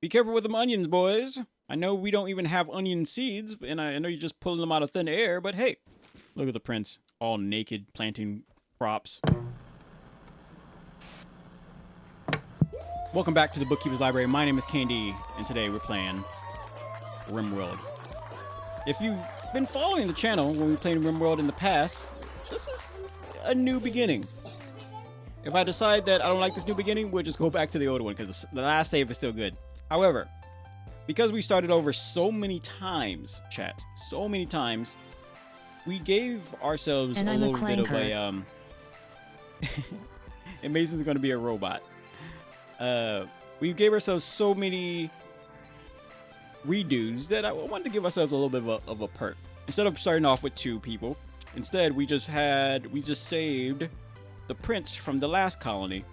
Be careful with them onions, boys. I know we don't even have onion seeds, and I know you're just pulling them out of thin air, but hey, look at the prince, all naked, planting crops. Welcome back to the Bookkeeper's Library. My name is Candy, and today we're playing RimWorld. If you've been following the channel when we played RimWorld in the past, this is a new beginning. If I decide that I don't like this new beginning, we'll just go back to the old one, because the last save is still good. However, because we started over so many times, chat, so many times, we gave ourselves a little bit of a, and Mason's going to be a robot. We gave ourselves so many redos that I wanted to give ourselves a little bit of a perk. Instead of starting off with 2 people, instead we just saved the prince from the last colony.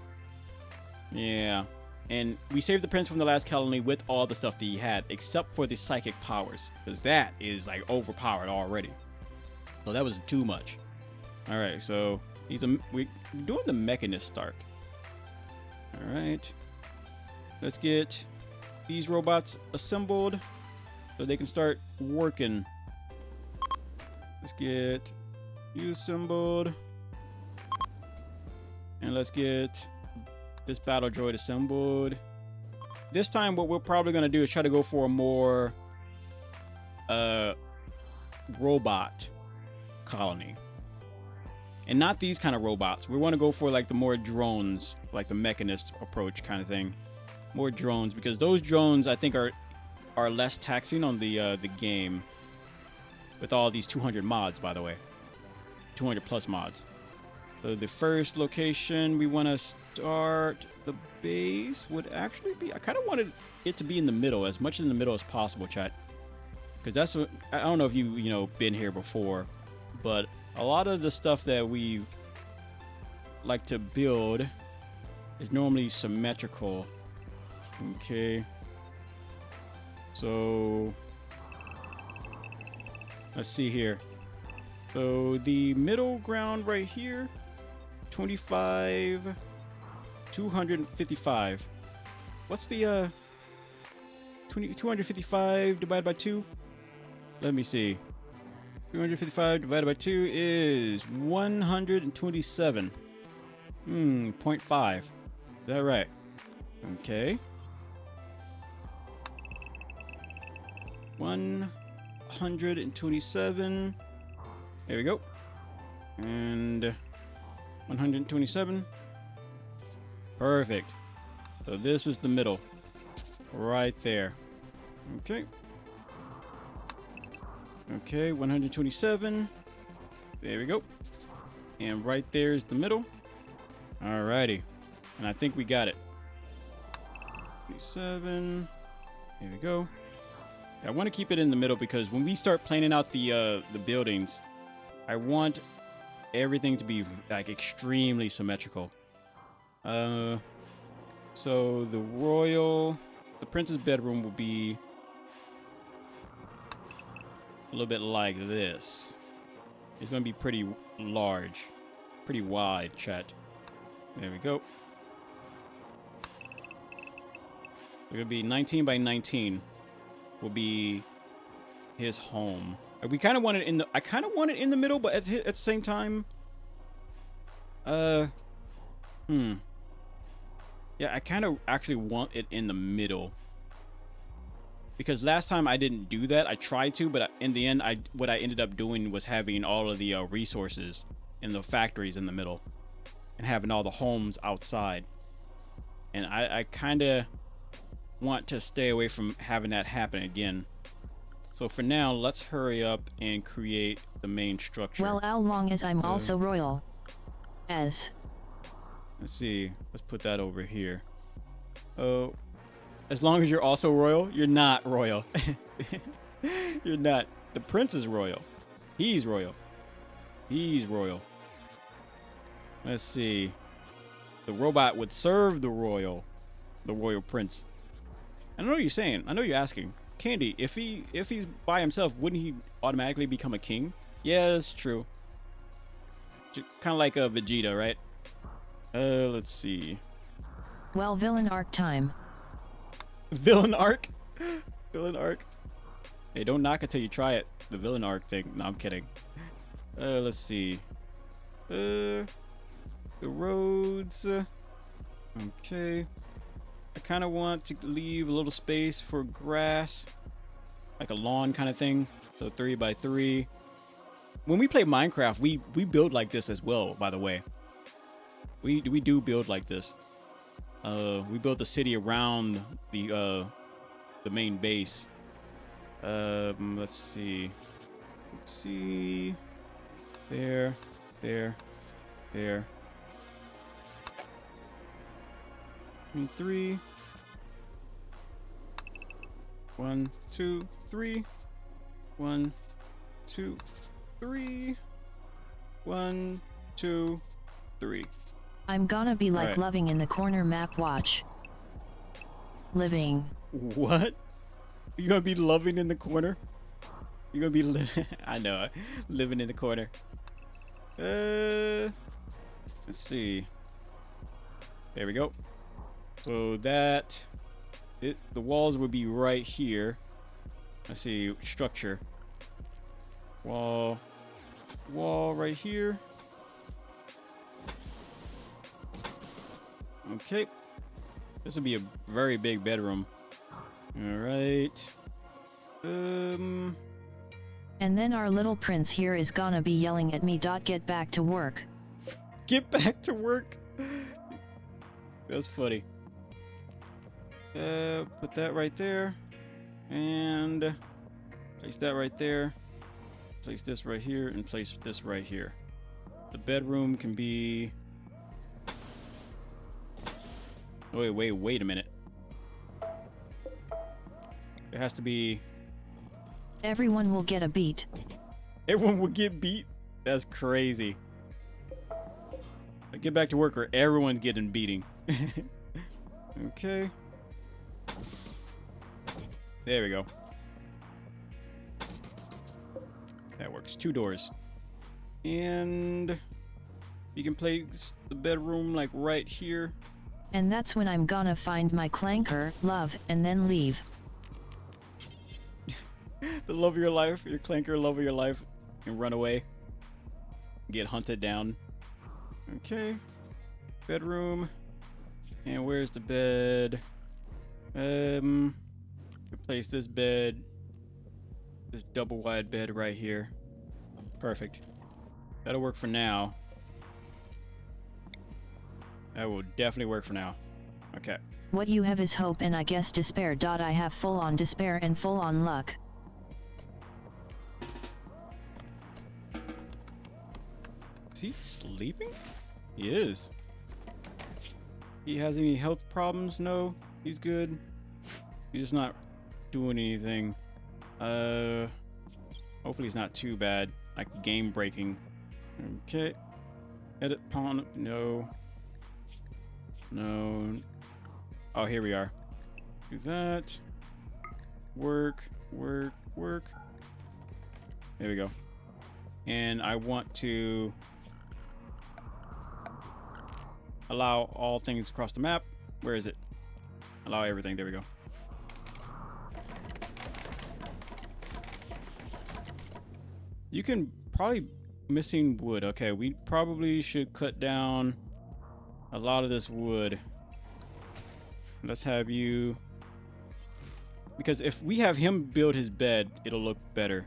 Yeah. And we saved the prince from the last colony with all the stuff that he had, except for the psychic powers, because that is like overpowered already. So that was too much. All right, so we're doing the Mechanist start. All right, let's get these robots assembled so they can start working. Let's get you assembled, and let's get this battle droid assembled. This time what we're probably going to do is try to go for a more robot colony, and not these kind of robots. We want to go for like the more drones, like the Mechanist approach kind of thing. More drones, because those drones I think are less taxing on the game, with all these 200 mods, by the way, 200 plus mods. So the first location we want to start the base would actually be, I kind of wanted it to be in the middle, as much in the middle as possible, chat. Because that's what, I don't know if you been here before, but a lot of the stuff that we like to build is normally symmetrical. Okay. So let's see here. So the middle ground right here, 25, 255. What's the 255 divided by 2? Let me see. 255 divided by 2 is 127. 0.5. Is that right? Okay. 127. There we go. And 127. Perfect. So this is the middle. Right there. Okay. Okay, 127. There we go. And right there is the middle. Alrighty. And I think we got it. 27. There we go. I want to keep it in the middle because when we start planning out the buildings, I want everything to be like extremely symmetrical. So the prince's bedroom will be a little bit like this. It's going to be pretty large, pretty wide, chat. There we go. It's going to be 19 by 19 will be his home. We kind of want it in the, I kind of want it in the middle, but at the same time, yeah, I kind of actually want it in the middle. Because last time I didn't do that. I tried to, but in the end, what I ended up doing was having all of the resources in the factories in the middle, and having all the homes outside. And I kind of want to stay away from having that happen again. So for now, let's hurry up and create the main structure. Well, how long as I'm also royal? As. Let's see. Let's put that over here. Oh. As long as you're also royal, you're not royal. You're not. The prince is royal. He's royal. He's royal. Let's see. The robot would serve the royal prince. I know what you're saying. I know you're asking. Candy, if he's by himself, wouldn't he automatically become a king? Yeah, that's true. Kind of like a Vegeta, right? Let's see. Well, villain arc time. Villain arc. Villain arc. Hey, don't knock it till you try it. The villain arc thing. No, I'm kidding. Let's see. The roads. Okay. I kind of want to leave a little space for grass, like a lawn kind of thing. So 3 by 3. When we play Minecraft, we build like this as well. By the way, we do build like this. We built the city around the main base. Let's see. Let's see. There. 3. 1, 2, 3. 1, 2, 3. 1, 2, 3. I'm gonna be like right. loving in the corner map watch. Living. What? You gonna be loving in the corner? You gonna be I know, living in the corner. Let's see. There we go. So the walls would be right here. Let's see, structure. Wall right here. Okay. This would be a very big bedroom. All right. And then our little prince here is gonna be yelling at me. Get back to work. Get back to work. That's funny. Put that right there. And place that right there. Place this right here and place this right here. The bedroom can be... Wait a minute. It has to be... Everyone will get a beat. Everyone will get beat? That's crazy. Get back to work or everyone's getting beating. Okay. There we go. That works. 2 doors. And you can place the bedroom like right here. And that's when I'm gonna find my clanker, love, and then leave. The love of your life, your clanker, love of your life, and run away. Get hunted down. Okay. Bedroom. And where's the bed? Replace this bed. This double wide bed right here. Perfect. That'll work for now. That will definitely work for now. Okay. What you have is hope and I guess despair. I have full on despair and full on luck. Is he sleeping? He is. He has any health problems? No, he's good. He's just not doing anything. Hopefully he's not too bad, like game breaking. Okay. Edit pawn. No. Oh, here we are. Do that. Work. There we go. And I want to allow all things across the map. Where is it? Allow everything. There we go. You can probably missing wood. Okay, we probably should cut down a lot of this wood. Let's have you, because if we have him build his bed, it'll look better.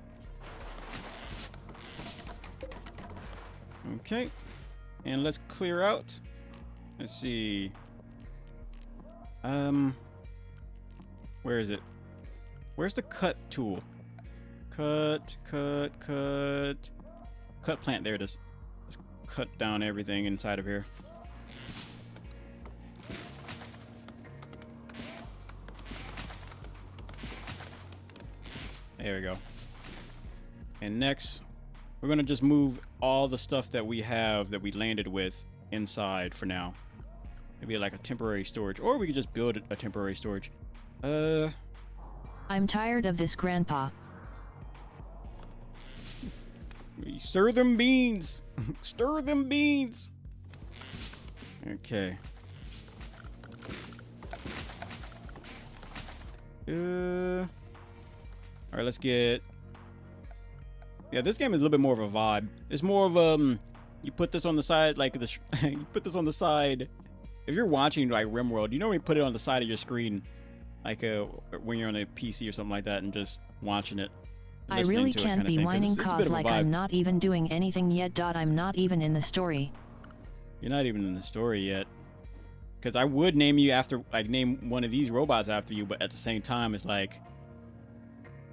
Okay, and let's clear out. Let's see. Where is it? Where's the cut tool? Cut plant. There it is. Let's cut down everything inside of here. There we go. And next, we're gonna just move all the stuff that we have that we landed with inside for now. Maybe like a temporary storage, or we could just build a temporary storage. I'm tired of this, Grandpa. Stir them beans. Stir them beans. Okay. All right, let's get. Yeah, this game is a little bit more of a vibe. It's more of you put this on the side, like the you put this on the side. If you're watching like RimWorld, you normally put it on the side of your screen, like when you're on a PC or something like that, and just watching it. I really can't be whining cause like I'm not even doing anything yet. I'm not even in the story. You're not even in the story yet. Because I would name you after, like, name one of these robots after you, but at the same time, it's like,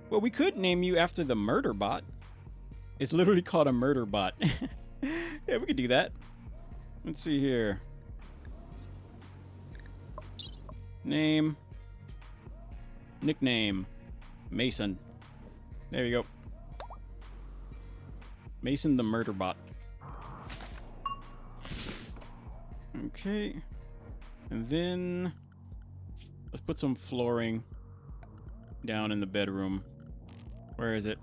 well, we could name you after the murder bot. It's literally called a murder bot. Yeah, we could do that. Let's see here. Name. Nickname. Mason. There you go. Mason the murder bot. Okay. And then let's put some flooring down in the bedroom. Where is it?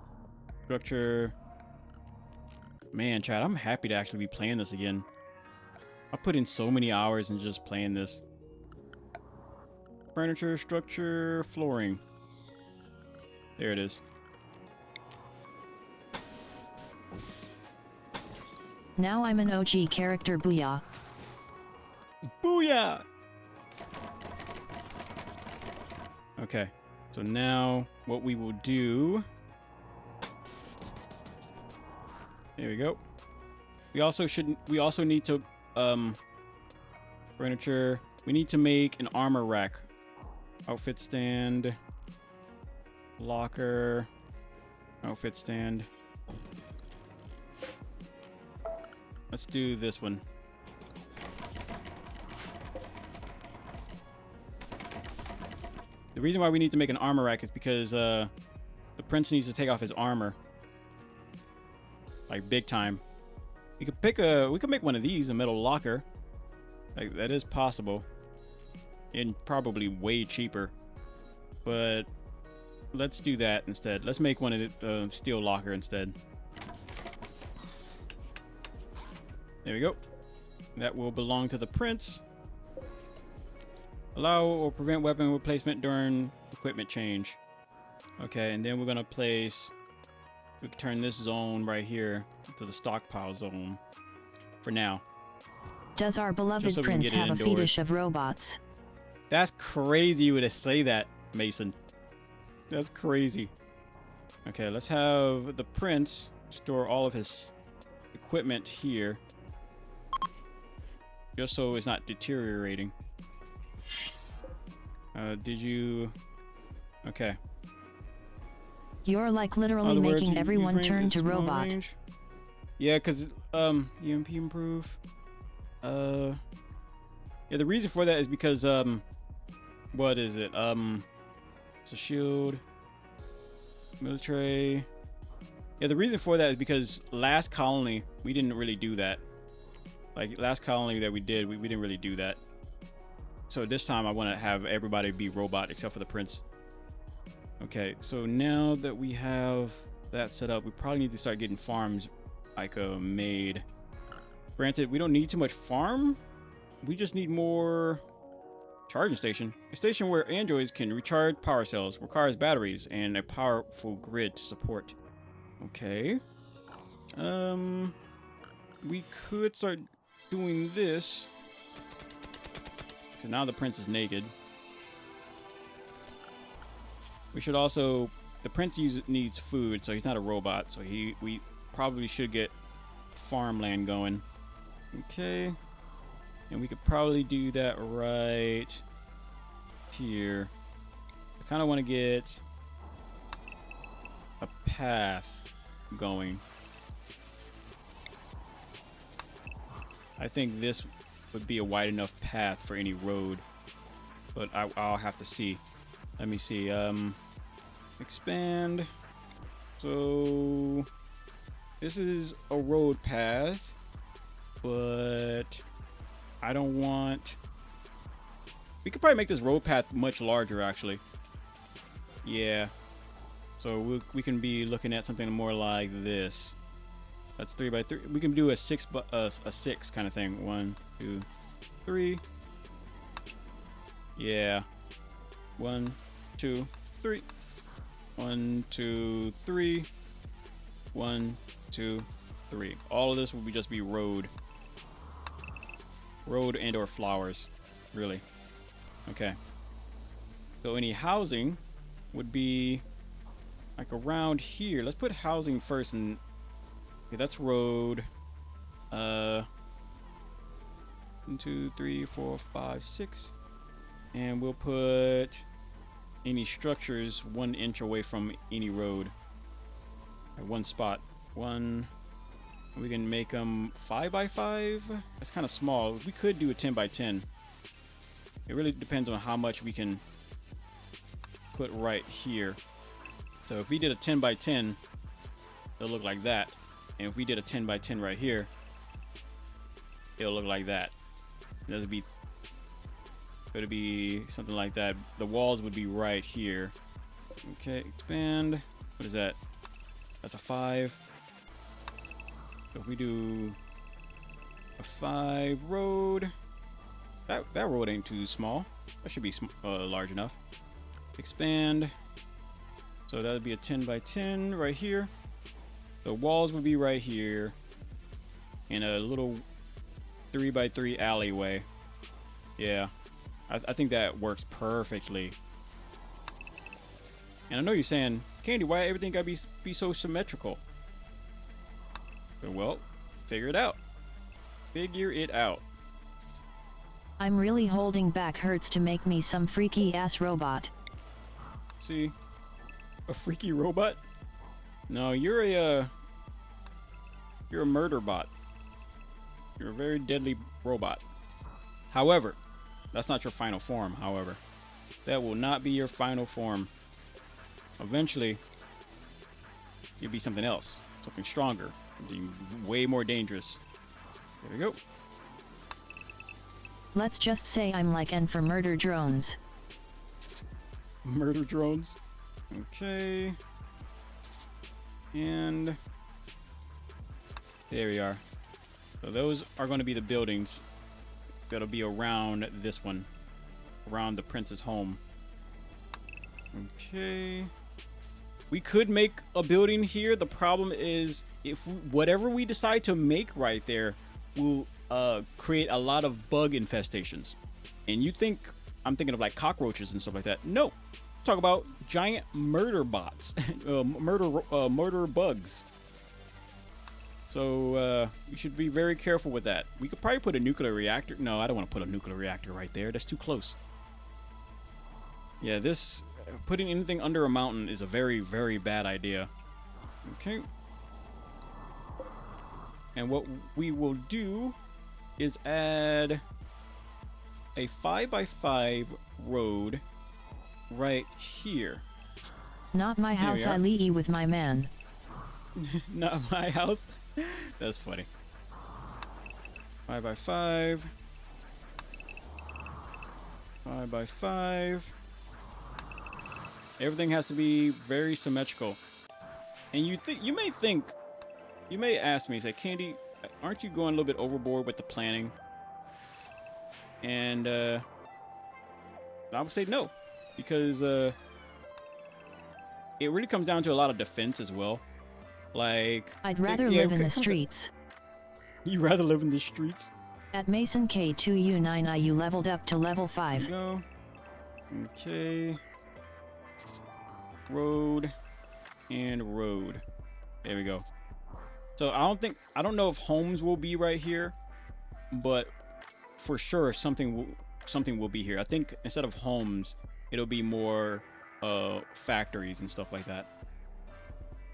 Structure. Man, Chad, I'm happy to actually be playing this again. I put in so many hours in just playing this. Furniture, structure, flooring. There it is. Now I'm an OG character, booyah. Booyah! Okay, so now what we will do. There we go. We also need to furniture. We need to make an armor rack. Outfit stand. Locker. Outfit stand. Let's do this one. The reason why we need to make an armor rack is because the prince needs to take off his armor. Like big time. We could make one of these, a metal locker. Like that is possible. And probably way cheaper. But let's do that instead. Let's make one of the steel locker instead. There we go. That will belong to the prince. Allow or prevent weapon replacement during equipment change. Okay, and then we're gonna place. We can turn this zone right here to the stockpile zone. For now. Does our beloved so prince have a fetish of robots? That's crazy you would say that, Mason. That's crazy. Okay, let's have the prince store all of his equipment here. Just so it's not deteriorating. Did you... Okay. You're like literally making everyone turn to robot. Range. Yeah, because EMP improve. Yeah, the reason for that is because what is it? It's a shield. Military. Yeah, the reason for that is because last colony we didn't really do that. Like last colony that we did, we didn't really do that. So this time I want to have everybody be robot except for the prince. Okay, so now that we have that set up, we probably need to start getting farms like made. Granted, we don't need too much farm. We just need more charging station. A station where androids can recharge power cells, requires batteries, and a powerful grid to support. Okay. We could start doing this. So now the prince is naked. We should also... The prince needs food, so he's not a robot. So we probably should get farmland going. Okay. And we could probably do that right here. I kind of want to get a path going. I think this would be a wide enough path for any road, but I'll have to see. Let me see. Expand. So this is a road path, but I don't want. We could probably make this road path much larger, actually. Yeah. So we can be looking at something more like this. That's 3 by 3. We can do a 6 kind of thing. 1, 2, 3. Yeah. 1, 2, 3. 1, 2, 3. 1, 2, 3. All of this will just be road and or flowers, really. Okay. So any housing would be like around here. Let's put housing first, and okay, that's road. 1, 2, 3, 4, 5, 6, and we'll put any structures 1 inch away from any road. At one spot. 1. We can make them 5 by 5. That's kind of small. We could do a 10 by 10. It really depends on how much we can put right here. So if we did a 10 by 10, it'll look like that. And if we did a 10 by 10 right here, it'll look like that. It'll be something like that. The walls would be right here. Okay, expand. What is that? That's a 5. So if we do a 5 road, that road ain't too small. That should be large enough. Expand. So that would be a 10 by 10 right here. The walls would be right here. And a little 3 by 3 alleyway. Yeah, I think that works perfectly. And I know you're saying, Candy, why everything gotta be so symmetrical? Well, figure it out. Figure it out. I'm really holding back hurts to make me some freaky ass robot. See? A freaky robot? No, you're a murder bot. You're a very deadly robot. However, that's not your final form, however. That will not be your final form. Eventually, you'll be something else. Something stronger. Way more dangerous. There we go. Let's just say I'm like N for murder drones. Murder drones. Okay. And there we are. So those are going to be the buildings that'll be around this one. Around the prince's home. Okay. We could make a building here. The problem is if whatever we decide to make right there will create a lot of bug infestations. And you think I'm thinking of like cockroaches and stuff like that. No. Talk about giant murder bots. murder bugs. So you should be very careful with that. We could probably put a nuclear reactor. No, I don't want to put a nuclear reactor right there. That's too close. Yeah, this putting anything under a mountain is a very, very bad idea. Okay. And what we will do is add a 5 by 5 road right here. Not my house, I leave with my man. Not my house? That's funny. 5 by 5. 5 by 5. Everything has to be very symmetrical. And you may ask me, say, Candy, aren't you going a little bit overboard with the planning? And I would say no, because it really comes down to a lot of defense as well. Like I'd rather live in the streets. You rather live in the streets? At Mason K2U9 you leveled up to level 5. There we go. Okay. Road and road. There we go. So I don't know if homes will be right here, but for sure something will be here. I think instead of homes, it'll be more factories and stuff like that.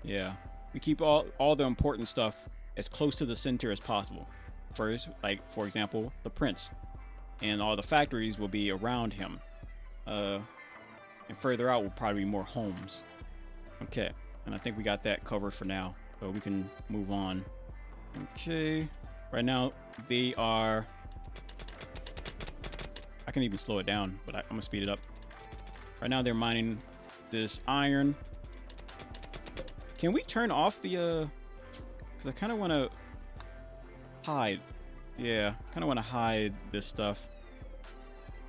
Yeah. We keep all the important stuff as close to the center as possible. First, like for example, the prince, and all the factories will be around him. And further out will probably be more homes. Okay, and I think we got that covered for now, so we can move on. Okay, right now they are. I can even slow it down, but I'm gonna speed it up. Right now they're mining this iron. Can we turn off the because I kind of want to hide. Yeah, kind of want to hide this stuff.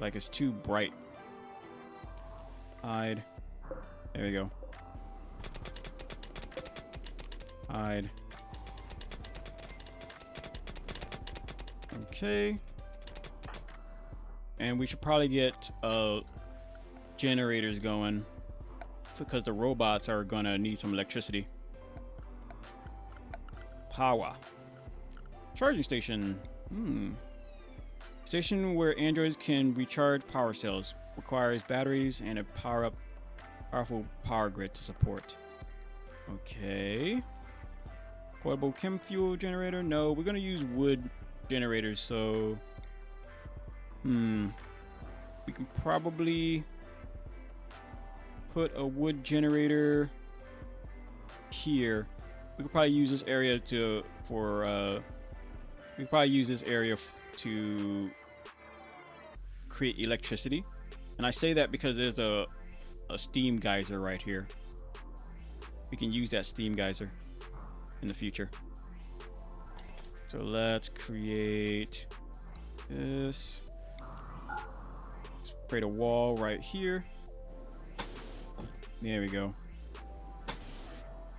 Like it's too bright. Hide. There we go. Hide. Okay. And we should probably get generators going because the robots are gonna need some electricity. Power. Charging station. Station where androids can recharge power cells. Requires batteries and a powerful power grid to support. Okay. Portable chem fuel generator. No, we're gonna use wood generators. So, we can probably put a wood generator here. We could probably use this area to create electricity. And I say that because there's a steam geyser right here. We can use that steam geyser in the future. So let's create this. Let's create a wall right here. There we go.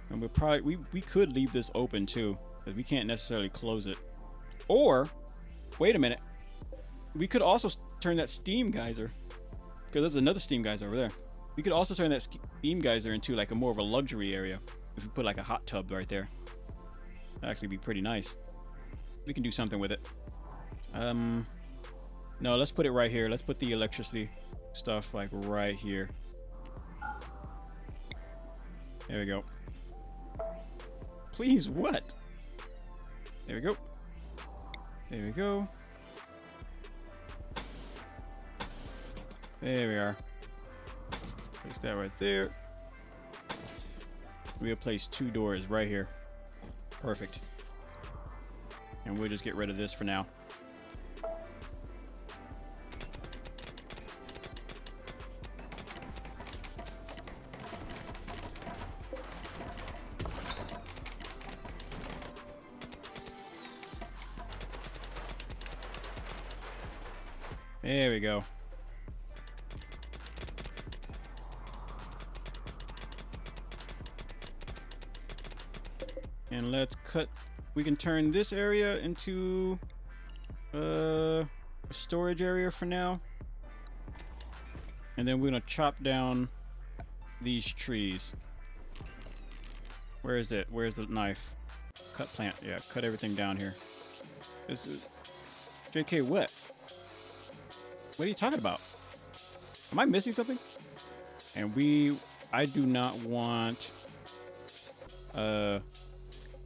And we could leave this open too, because we can't necessarily close it. Or, wait a minute. We could also turn that steam geyser, because there's another steam geyser over there. We could also turn that steam geyser into like a more of a luxury area if we put like a hot tub right there. That'd actually be pretty nice. We can do something with it. No, let's put it right here. Let's put the electricity stuff like right here. There we go. Please, what? There we go. There we go. There we are. Place that right there. We'll place 2 doors right here. Perfect. And we'll just get rid of this for now. There we go. And let's cut. We can turn this area into a storage area for now. And then we're gonna chop down these trees. Where is it? Where's the knife? Cut plant. Yeah, cut everything down here. This is JK, what? What are you talking about? Am I missing something? And I do not want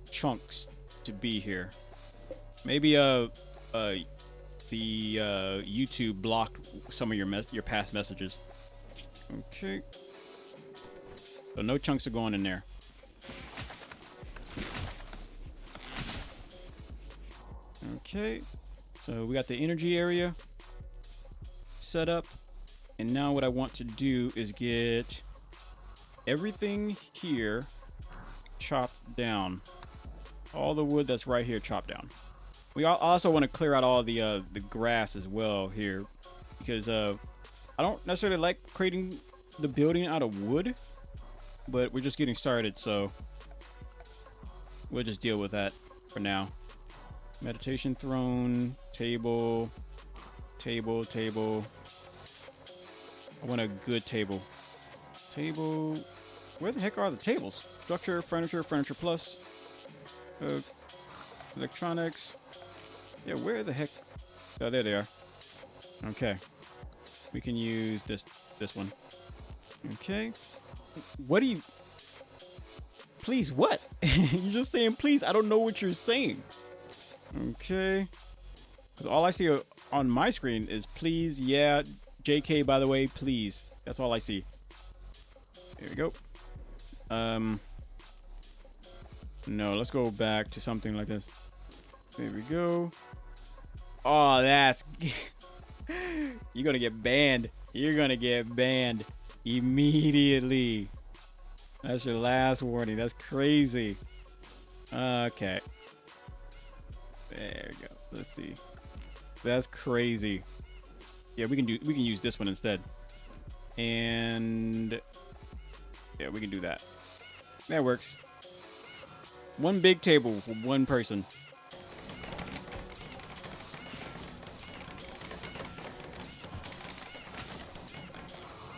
chunks to be here. Maybe the YouTube blocked some of your past messages. Okay. So no chunks are going in there. Okay. So we got the energy area set up, and now what I want to do is get everything here chopped down. All the wood that's right here chopped down. We also want to clear out all the grass as well here, because I don't necessarily like creating the building out of wood, but we're just getting started, so we'll just deal with that for now. Meditation throne, table. I want a good table. Table. Where the heck are the tables? Structure, furniture plus. Electronics. Yeah, where the heck? Oh, there they are. Okay. We can use this one. Okay. What do you... Please, what? You're just saying please. I don't know what you're saying. Okay. Because all I see on my screen is please, yeah, JK, by the way, please. That's all I see. There we go. No, let's go back to something like this. There we go. Oh, that's... You're gonna get banned. You're gonna get banned immediately. That's your last warning. That's crazy. Okay. There we go. Let's see. That's crazy. Yeah, we can use this one instead. And Yeah, we can do that. That works. One big table for one person.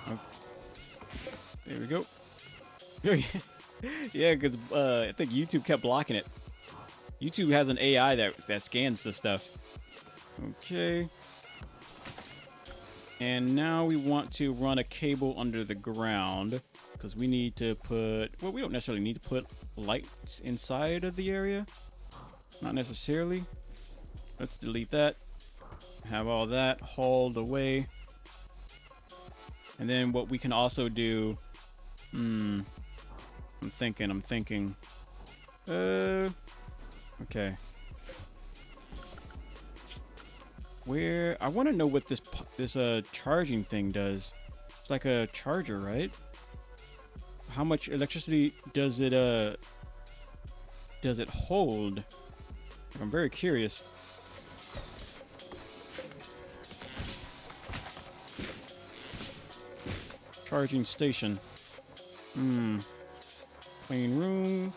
Oh. There we go. Yeah, because I think YouTube kept blocking it. YouTube has an AI that scans this stuff. Okay. And now we want to run a cable under the ground because we need to put, well, we don't necessarily need to put lights inside of the area. Not necessarily. Let's delete that. Have all that hauled away. And then what we can also do, I'm thinking. Okay. Where I want to know what this charging thing does. It's like a charger, right? How much electricity does it hold? I'm very curious. Charging station. Clean room.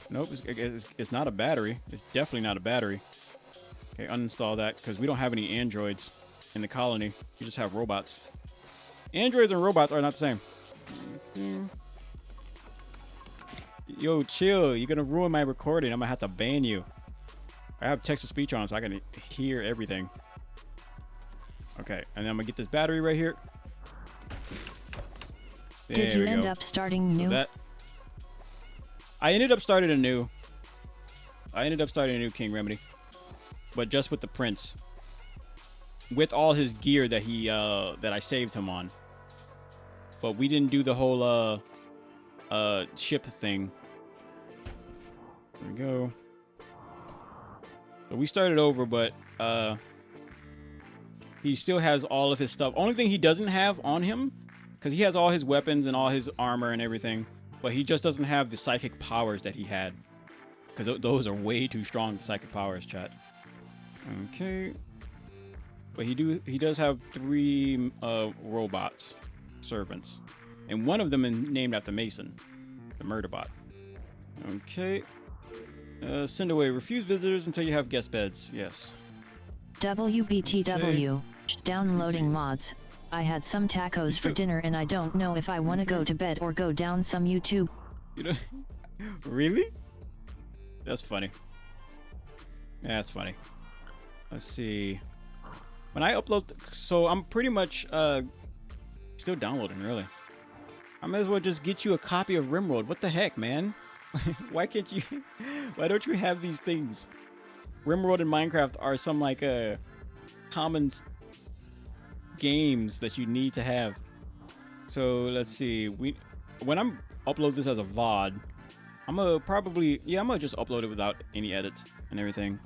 Nope, it's not a battery. It's definitely not a battery. Okay, uninstall that because we don't have any androids in the colony. We just have robots. Androids and robots are not the same. Yo, chill. You're going to ruin my recording. I'm going to have to ban you. I have text-to-speech on so I can hear everything. Okay, and then I'm going to get this battery right here. Did you end up starting new? I ended up starting a new King Remedy, but just with the prince, with all his gear that he that I saved him on. But we didn't do the whole ship thing. There we go. So we started over, but he still has all of his stuff. Only thing he doesn't have on him, because he has all his weapons and all his armor and everything. But he just doesn't have the psychic powers that he had. Because those are way too strong, the psychic powers, chat. Okay. But he does have 3 robots, servants. And one of them is named after Mason, the murder bot. Okay. Send away. Refuse visitors until you have guest beds. Yes. WBTW. Okay. Downloading mods. I had some tacos for dinner and I don't know if I want to go to bed or go down some YouTube. You know, really? That's funny. Yeah, that's funny. Let's see. When I upload, so I'm pretty much still downloading, really. I might as well just get you a copy of RimWorld. What the heck, man? Why can't you? Why don't you have these things? RimWorld and Minecraft are some like common games that you need to have. So let's see. When I'm upload this as a VOD, I'm gonna just upload it without any edits and everything.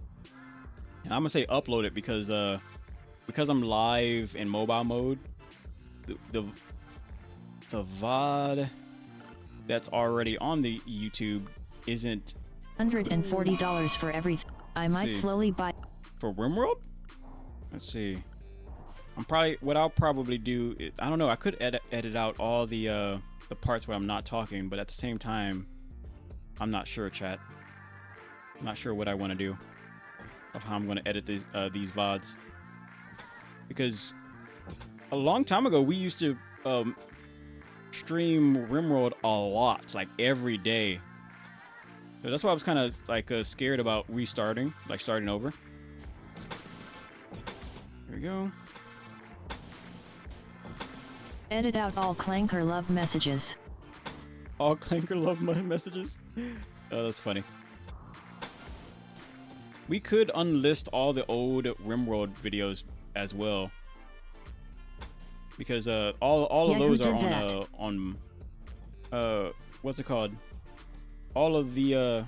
And I'm gonna say upload it because I'm live in mobile mode. The VOD that's already on the YouTube isn't $140 for everything. I might slowly buy for RimWorld. Let's see. What I'll probably do is, I don't know, I could edit out all the parts where I'm not talking, but at the same time, I'm not sure, chat. I'm not sure what I want to do of how I'm going to edit these VODs. Because a long time ago, we used to stream RimWorld a lot, like every day. So that's why I was kind of like scared about restarting, like starting over. There we go. Edit out all Clanker love messages. All Clanker love messages? Oh, that's funny. We could unlist all the old RimWorld videos as well. Because all of those are on what's it called? All of the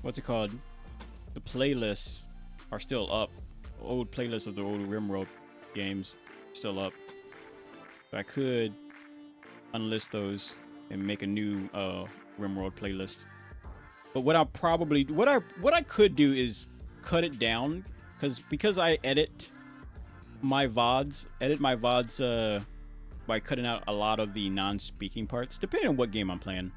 the playlists are still up. Old playlists of the old RimWorld games still up. So I could unlist those and make a new RimWorld playlist. But what I could do is cut it down because I edit my VODs by cutting out a lot of the non-speaking parts, depending on what game I'm playing.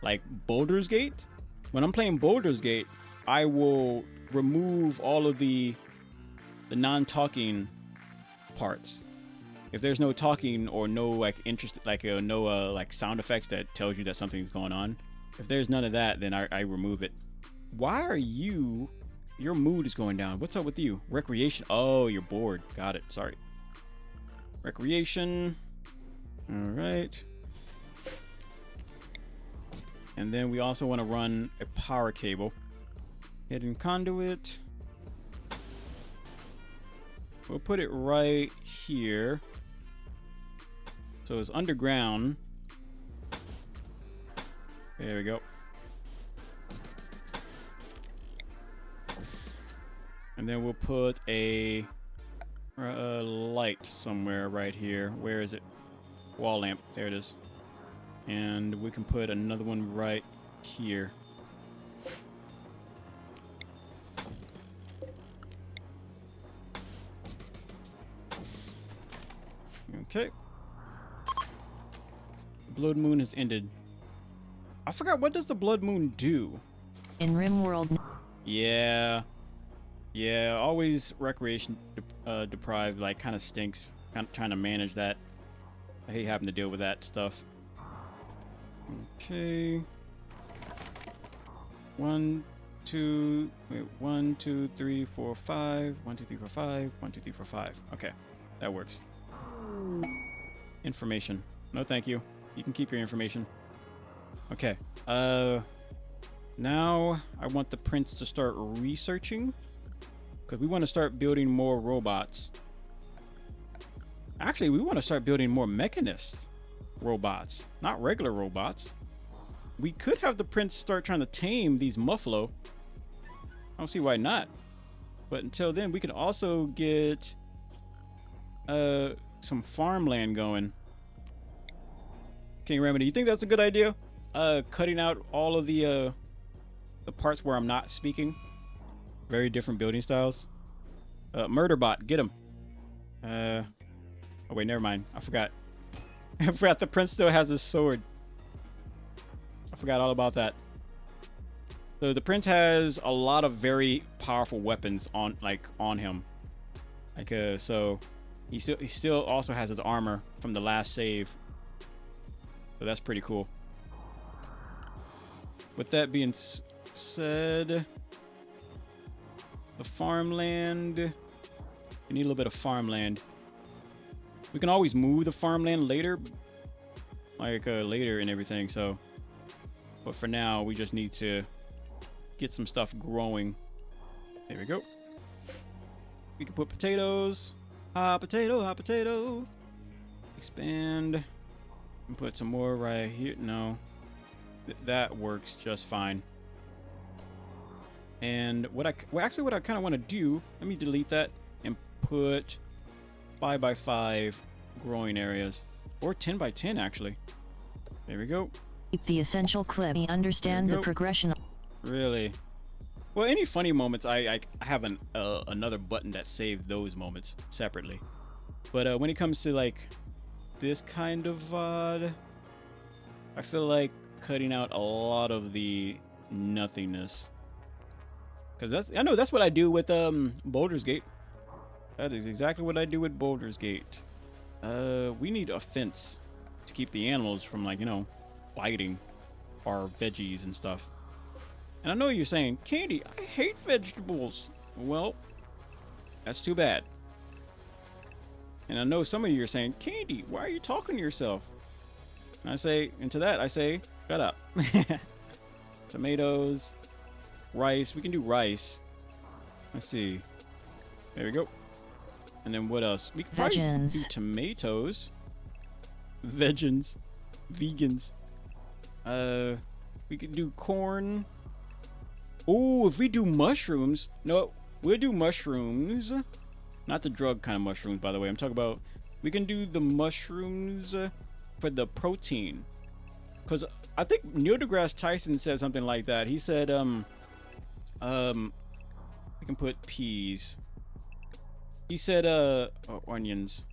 Like Baldur's Gate. When I'm playing Baldur's Gate, I will remove all of the non-talking parts. If there's no talking or no like interest, like no like sound effects that tells you that something's going on, if there's none of that, then I remove it. Why are you? Your mood is going down. What's up with you? Recreation. Oh, you're bored. Got it. Sorry. Recreation. All right. And then we also want to run a power cable. Hidden conduit. We'll put it right here. So it's underground. There we go. And then we'll put a light somewhere right here. Where is it? Wall lamp. There it is. And we can put another one right here. Okay. Blood moon has ended. I forgot, what does the blood moon do? In RimWorld. Yeah. Yeah, always recreation deprived, like kind of stinks. Kind of trying to manage that. I hate having to deal with that stuff. Okay. 1, 2, 3, 4, 5. 1, 2, 3, 4, 5. 1, 2, 3, 4, 5. Okay, that works. Information. No, thank you. You can keep your information. Okay. Now I want the prince to start researching, because we want to start building more robots. Actually, we want to start building more mechanist robots, not regular robots. We could have the prince start trying to tame these Muffalo. I don't see why not. But until then, we can also get some farmland going. King Remedy, you think that's a good idea? Cutting out all of the parts where I'm not speaking. Very different building styles. Murderbot, get him. Oh wait, never mind. I forgot. I forgot the prince still has his sword. I forgot all about that. So the prince has a lot of very powerful weapons on him. So he still also has his armor from the last save. So that's pretty cool. With that being said, the farmland. We need a little bit of farmland. We can always move the farmland later, later and everything. So, but for now, we just need to get some stuff growing. There we go. We can put potatoes. Hot potato, hot potato. Expand. And put some more right here. No, that works just fine. And what I kind of want to do, let me delete that and put 5x5 growing areas, or 10x10 actually. There we go. Keep the essential clip. Understand the progression. Really? Well, any funny moments, I have another button that saved those moments separately. But when it comes to like this kind of VOD, I feel like cutting out a lot of the nothingness. Because I know that's what I do with Baldur's Gate. That is exactly what I do with Baldur's Gate. We need a fence to keep the animals from, like, biting our veggies and stuff. And I know you're saying, Candy, I hate vegetables. Well, that's too bad. And I know some of you are saying, Candy, why are you talking to yourself? And to that I say, shut up. Tomatoes, rice. We can do rice. Let's see. There we go. And then what else? We can probably do tomatoes. Vegans. Vegans. We could do corn. Oh, if we do mushrooms. No, we'll do mushrooms. Not the drug kind of mushrooms, by the way. I'm talking about, we can do the mushrooms for the protein. Because I think Neil deGrasse Tyson said something like that. He said, we can put peas. He said, onions.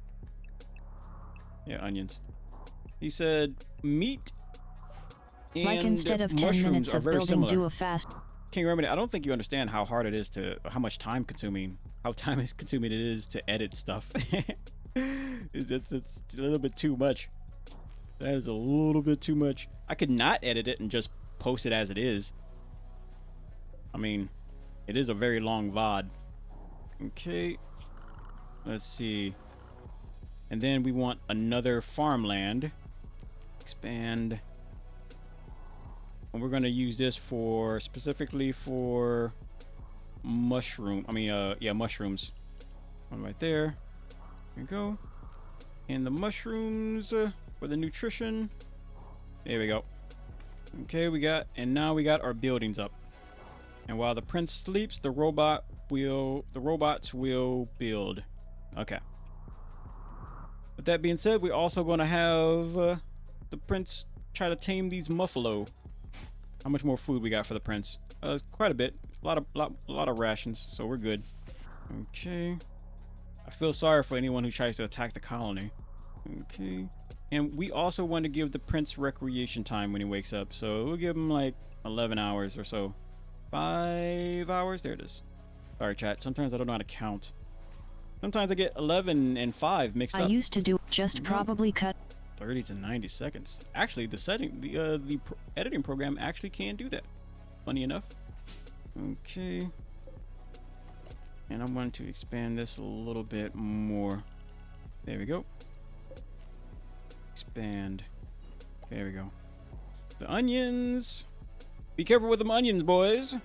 Yeah, onions. He said meat and like instead of 10 mushrooms minutes are of very building, similar. do a fast. King Remedy, I don't think you understand how hard it is to, how much time consuming, it is to edit stuff. it's a little bit too much. That is a little bit too much. I could not edit it and just post it as it is. I mean, it is a very long VOD. Okay. Let's see. And then we want another farmland. Expand. And we're going to use this for, specifically for mushrooms. One right there. There we go. And the mushrooms for the nutrition. There we go. Okay, and now we got our buildings up. And while the prince sleeps, the robots will build. Okay. With that being said, we're also going to have the prince try to tame these muffalo. How much more food we got for the prince? Quite a bit. A lot of rations, so we're good. Okay. I feel sorry for anyone who tries to attack the colony. Okay. And we also want to give the prince recreation time when he wakes up, so we'll give him like 11 hours or so. 5 hours? There it is. Sorry, chat. Sometimes I don't know how to count. Sometimes I get 11 and 5 mixed up. I used to do just probably cut 30 to 90 seconds. Actually, the editing program actually can do that. Funny enough. Okay. And I'm going to expand this a little bit more. There we go. Expand. There we go. The onions. Be careful with them onions, boys.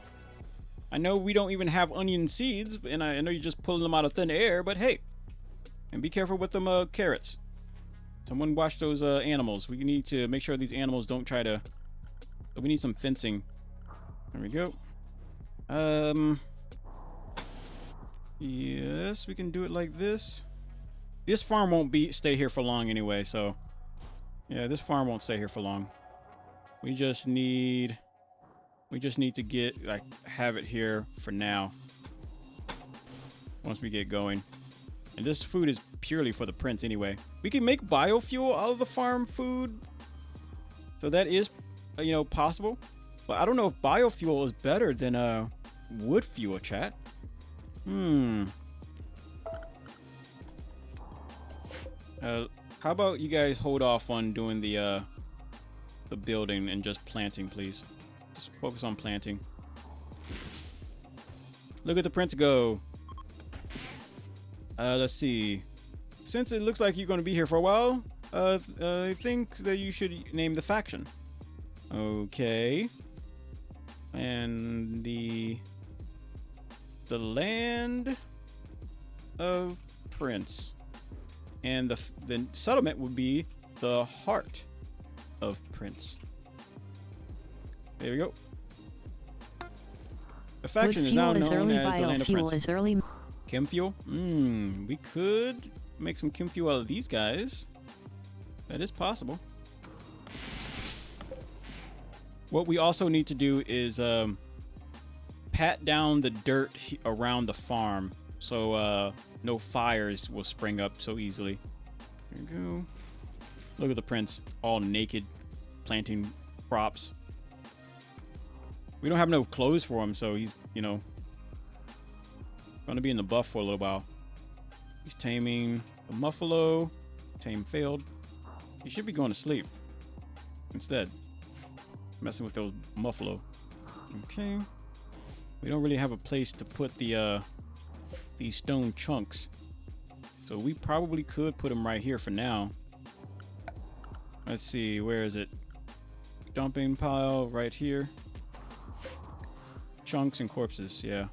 I know we don't even have onion seeds, and I know you're just pulling them out of thin air, but hey. And be careful with them carrots. Someone watch those animals. We need to make sure these animals don't try to... So we need some fencing. There we go. Yes, we can do it like this. This farm won't stay here for long anyway, so... Yeah, this farm won't stay here for long. We just need to get, like, have it here for now. Once we get going. And this food is purely for the prince anyway. We can make biofuel out of the farm food. So that is, possible. But I don't know if biofuel is better than wood fuel, chat. How about you guys hold off on doing the building and just planting, please. Just focus on planting. Look at the prince go. Let's see. Since it looks like you're going to be here for a while, I think that you should name the faction. Okay. And the land of Prince. And the settlement would be the heart of Prince. There we go. The faction is now known as the land of Prince. Chem fuel? We could make some chem fuel out of these guys. That is possible. What we also need to do is pat down the dirt around the farm so no fires will spring up so easily. There we go. Look at the prince, all naked, planting crops. We don't have no clothes for him, so he's, gonna be in the buff for a little while. He's taming the muffalo. Tame failed. He should be going to sleep instead. Messing with those muffalo. Okay. We don't really have a place to put the these stone chunks, so we probably could put them right here for now. Let's see, where is it? Dumping pile right here. Chunks and corpses, yeah.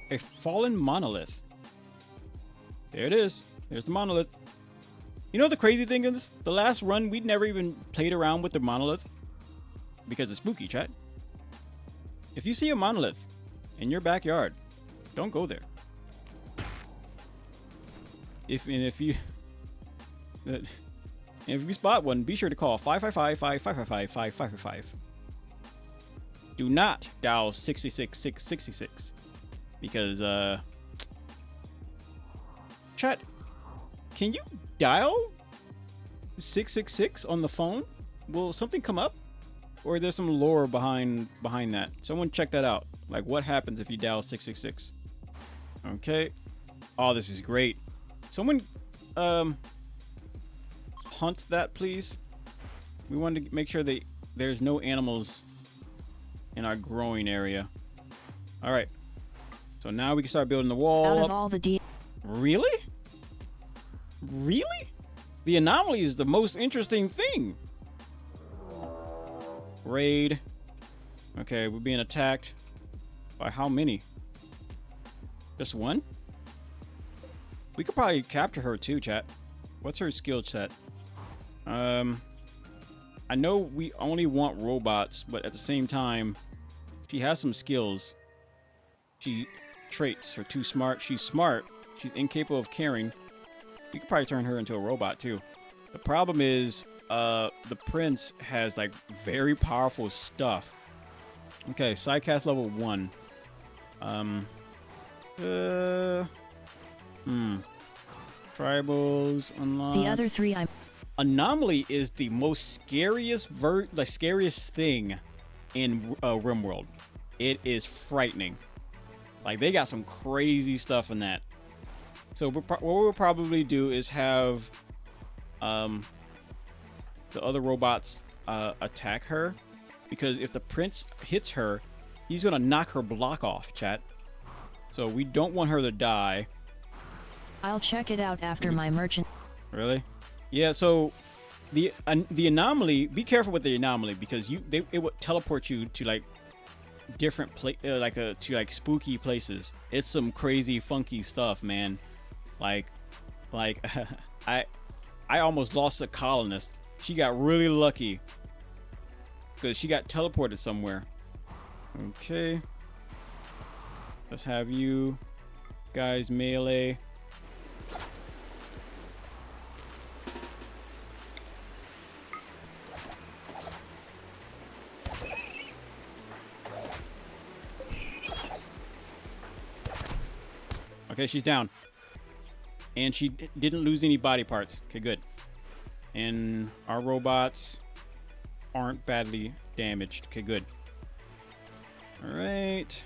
A fallen monolith. There it is. There's the monolith. You know the crazy thing is, the last run we'd never even played around with the monolith because it's spooky, chat. If you see a monolith in your backyard, don't go there. If you spot one, be sure to call 555-555-5555. Do not dial 666-666 because chat, can you dial 666 on the phone? Will something come up? Or there's some lore behind that? Someone check that out. Like, what happens if you dial 666? Okay. Oh, this is great. Someone hunt that, please. We want to make sure that there's no animals in our growing area. All right. So now we can start building the wall. Out of all the Really? Really? The anomaly is the most interesting thing. Raid. Okay, we're being attacked. By how many? Just one? We could probably capture her too, chat. What's her skill set? I know we only want robots, but at the same time, she has some skills. Traits are too smart. She's smart. She's incapable of caring. We could probably turn her into a robot too. The problem is, the prince has like very powerful stuff. Okay, sidecast level 1. Tribals unlocked. The other 3 I'm... Anomaly is the most scariest scariest thing in RimWorld. It is frightening. Like, they got some crazy stuff in that. So what we'll probably do is have the other robots attack her, because if the prince hits her, he's gonna knock her block off, chat. So we don't want her to die. I'll check it out after my merchant. Really? Yeah. So the anomaly. Be careful with the anomaly, because it would teleport you to like different to like spooky places. It's some crazy funky stuff, man. Like I almost lost a colonist. She got really lucky because she got teleported somewhere. Okay. Let's have you guys melee. Okay, she's down. And she didn't lose any body parts. Okay, good. And our robots aren't badly damaged. Okay, good. All right.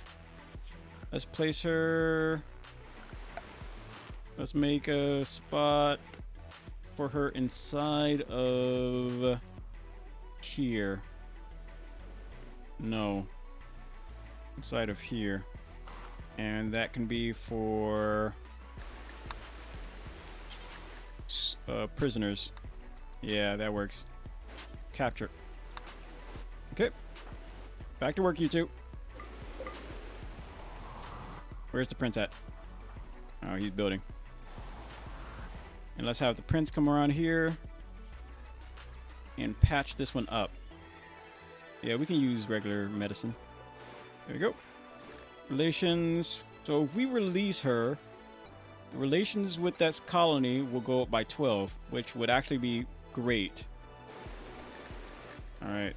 Let's place her. Let's make a spot for her inside of here. No. Inside of here. And that can be for prisoners. Yeah, that works. Capture. Okay. Back to work, you two. Where's the prince at? Oh, he's building. And let's have the prince come around here and patch this one up. Yeah, we can use regular medicine. There we go. Relations. So if we release her, the relations with that colony will go up by 12, which would actually be great. All right.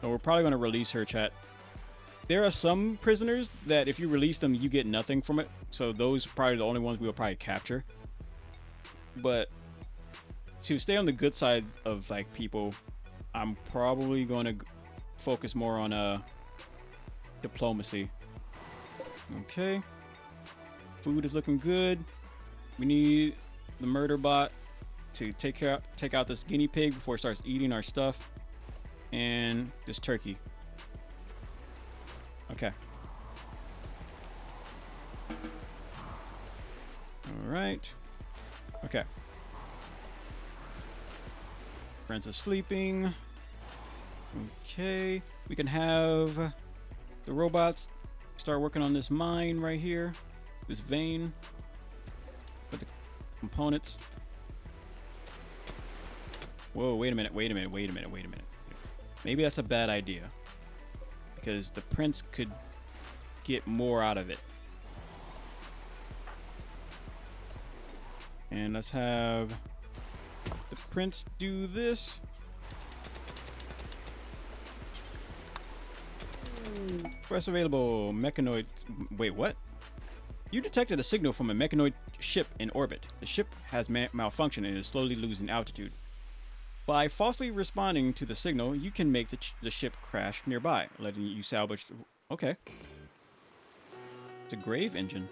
So we're probably going to release her, chat. There are some prisoners that if you release them, you get nothing from it. So those are probably the only ones we'll probably capture. But to stay on the good side of like people, I'm probably going to focus more on diplomacy. Okay. Food is looking good. We need the murder bot to take out this guinea pig before it starts eating our stuff. And this turkey. Okay. All right. Okay. Friends are sleeping. Okay. We can have the robots start working on this mine right here. This vein. With the components. Whoa, wait a minute. Maybe that's a bad idea. Because the prince could get more out of it. And let's have the prince do this. Quest available. Mechanoid. Wait, what? You detected a signal from a Mechanoid ship in orbit. The ship has malfunctioned and is slowly losing altitude. By falsely responding to the signal, you can make the ship crash nearby, letting you salvage. Okay. It's a grav engine.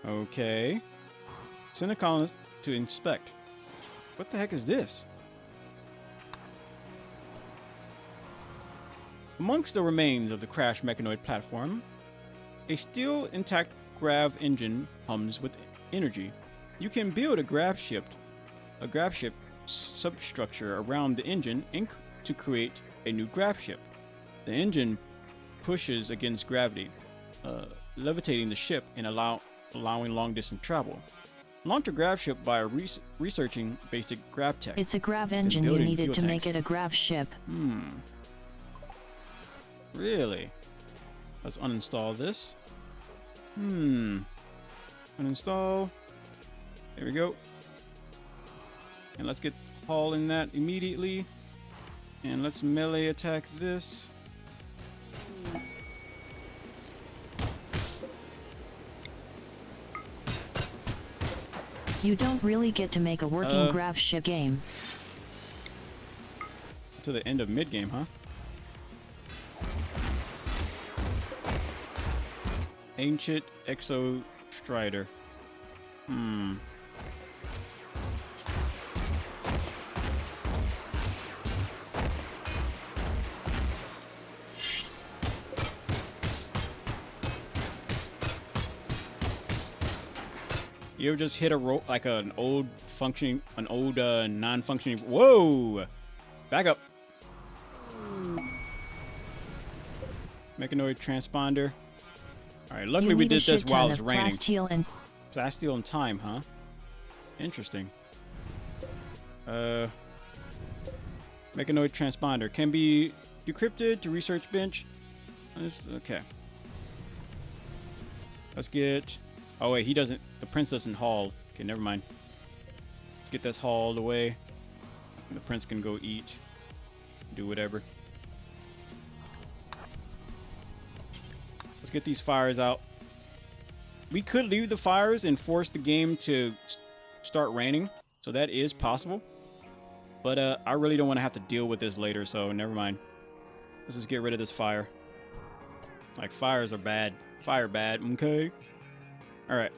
Okay. Send a colonist to inspect. What the heck is this? Amongst the remains of the crashed Mechanoid platform, a still intact grav engine hums with energy. You can build a grav ship substructure around the engine to create a new grav ship. The engine pushes against gravity, levitating the ship and allowing long-distance travel. Launch a grav ship by researching basic grav tech. It's a grav engine you needed to make it a grav ship. Really? Let's uninstall this. Uninstall. There we go. And let's get Hall in that immediately. And let's melee attack this. You don't really get to make a working grav ship game. To the end of mid-game, huh? Ancient Exo Strider. You ever just hit a like an old non-functioning? Whoa! Back up. Mechanoid transponder. All right. Luckily, we did this while it's raining. Plasteel and time, huh? Interesting. Mechanoid transponder can be decrypted to research bench. Okay. Let's get. Oh wait, he doesn't. The prince doesn't haul. Okay, never mind. Let's get this hauled away. And the prince can go eat, do whatever. Let's get these fires out. We could leave the fires and force the game to start raining, so that is possible. But I really don't want to have to deal with this later, so never mind. Let's just get rid of this fire. Like, fires are bad. Fire bad, okay? Alright.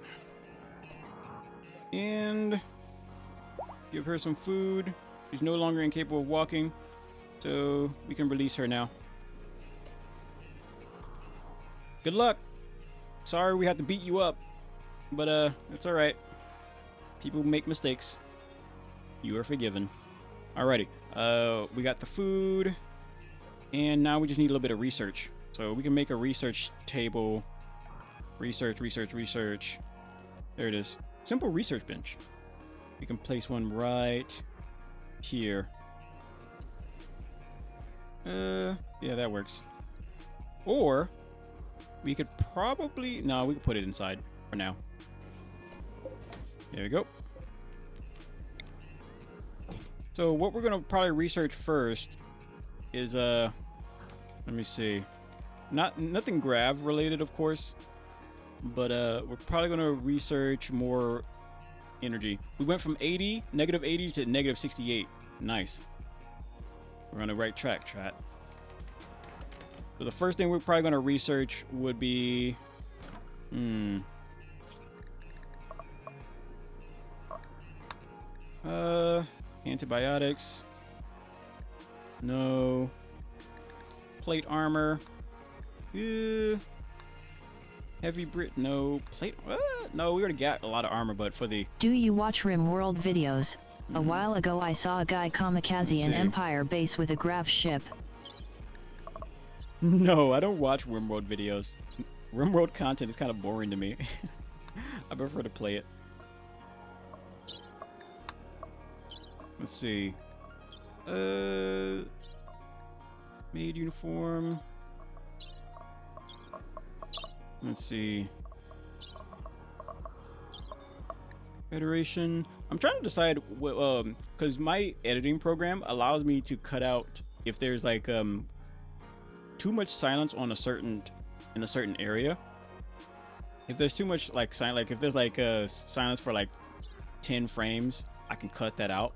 And give her some food. She's no longer incapable of walking, so we can release her now. Good luck. Sorry we had to beat you up, but it's alright. People make mistakes. You are forgiven. Alrighty. We got the food, and now we just need a little bit of research. So we can make a research table. Research. There it is. Simple research bench. We can place one right here. Yeah, that works. Or we could probably... No, we could put it inside for now. There we go. So what we're going to probably research first is... let me see. Nothing grav related, of course. But we're probably going to research more energy. We went from negative 80 to negative 68. Nice. We're on the right track, chat. So the first thing we're probably going to research would be... Antibiotics. No. Plate armor. Heavy Brit. No. Plate. No, we already got a lot of armor, but for the... Do you watch RimWorld videos? A while ago I saw a guy kamikaze an Empire base with a grav ship. No, I don't watch RimWorld videos. RimWorld content is kind of boring to me. I prefer to play it. Let's see. Maid uniform. Let's see. Federation. I'm trying to decide what, because my editing program allows me to cut out if there's like too much silence on a certain in a certain area. If there's too much like if there's like a silence for like 10 frames, I can cut that out.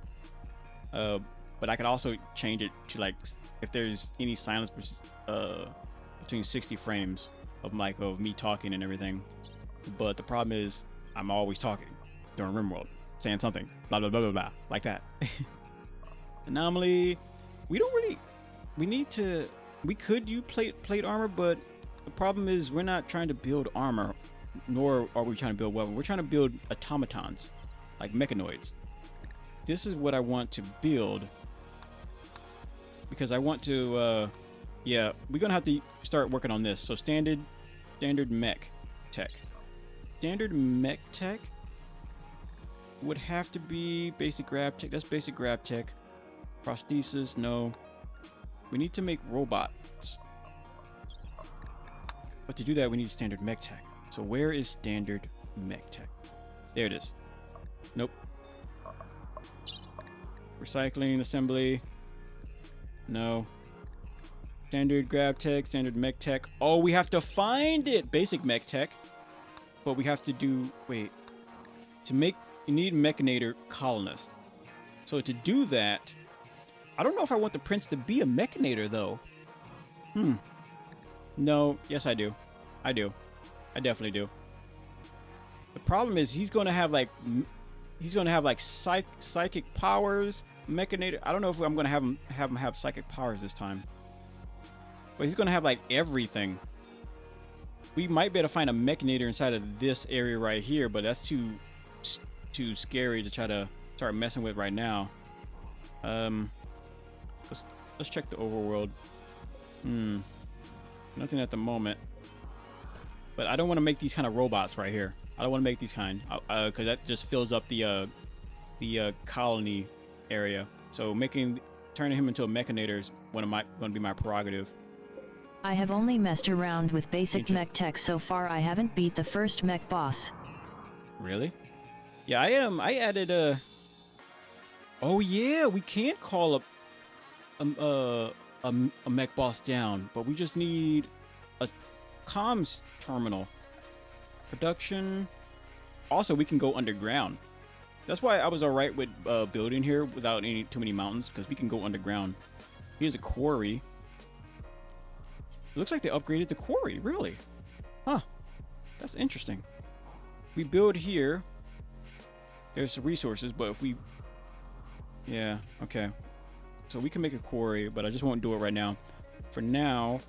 But I can also change it to like if there's any silence between 60 frames of me talking and everything. But the problem is I'm always talking during RimWorld, saying something, blah blah blah blah blah, like that. Anomaly. We could use plate armor, but the problem is we're not trying to build armor, nor are we trying to build weapons. We're trying to build automatons, like mechanoids. This is what I want to build, because I want to, yeah, we're gonna have to start working on this. So standard mech tech. Standard mech tech would have to be basic grab tech. That's basic grab tech. Prosthesis, no. We need to make robots. But to do that, we need standard mech tech. So where is standard mech tech? There it is. Nope. Recycling, assembly. No. Standard grab tech, standard mech tech. Oh, we have to find it. Basic mech tech. But we have to do, wait. To make, you need Mechanator colonist. So to do that, I don't know if I want the prince to be a Mechanator though. No, yes I do. I do. I definitely do. The problem is he's going to have like psychic powers, Mechanator. I don't know if I'm going to have him have psychic powers this time. But he's going to have like everything. We might be able to find a Mechanator inside of this area right here, but that's too scary to try to start messing with right now. Let's check the overworld. Nothing at the moment. But I don't want to make these kind of robots right here. I don't want to make these kind, because that just fills up the colony area. So turning him into a Mechanator is going to be my prerogative. I have only messed around with basic mech tech so far. I haven't beat the first mech boss. Really? Yeah, I am. I added a. Oh yeah, we can't call a mech boss down, but we just need a comms terminal. Production. Also, we can go underground. That's why I was alright with building here without too many mountains, because we can go underground. Here's a quarry. It looks like they upgraded the quarry, really. Huh. That's interesting. We build here. There's resources, but if we... Yeah, okay. So we can make a quarry, but I just won't do it right now. For now...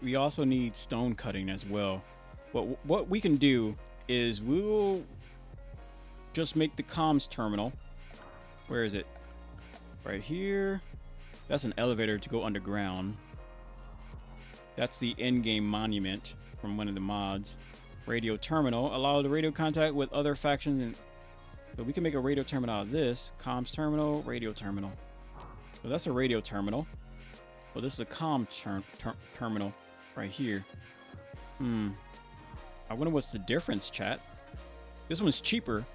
We also need stone cutting as well. But what we can do is we'll just make the comms terminal. Where is it? Right here. That's an elevator to go underground. That's the in-game monument from one of the mods. Radio terminal. Allow the radio contact with other factions. And so we can make a radio terminal out of this. Comms terminal, radio terminal. So that's a radio terminal. Well, this is a comms terminal right here. I wonder what's the difference, chat. This one's cheaper.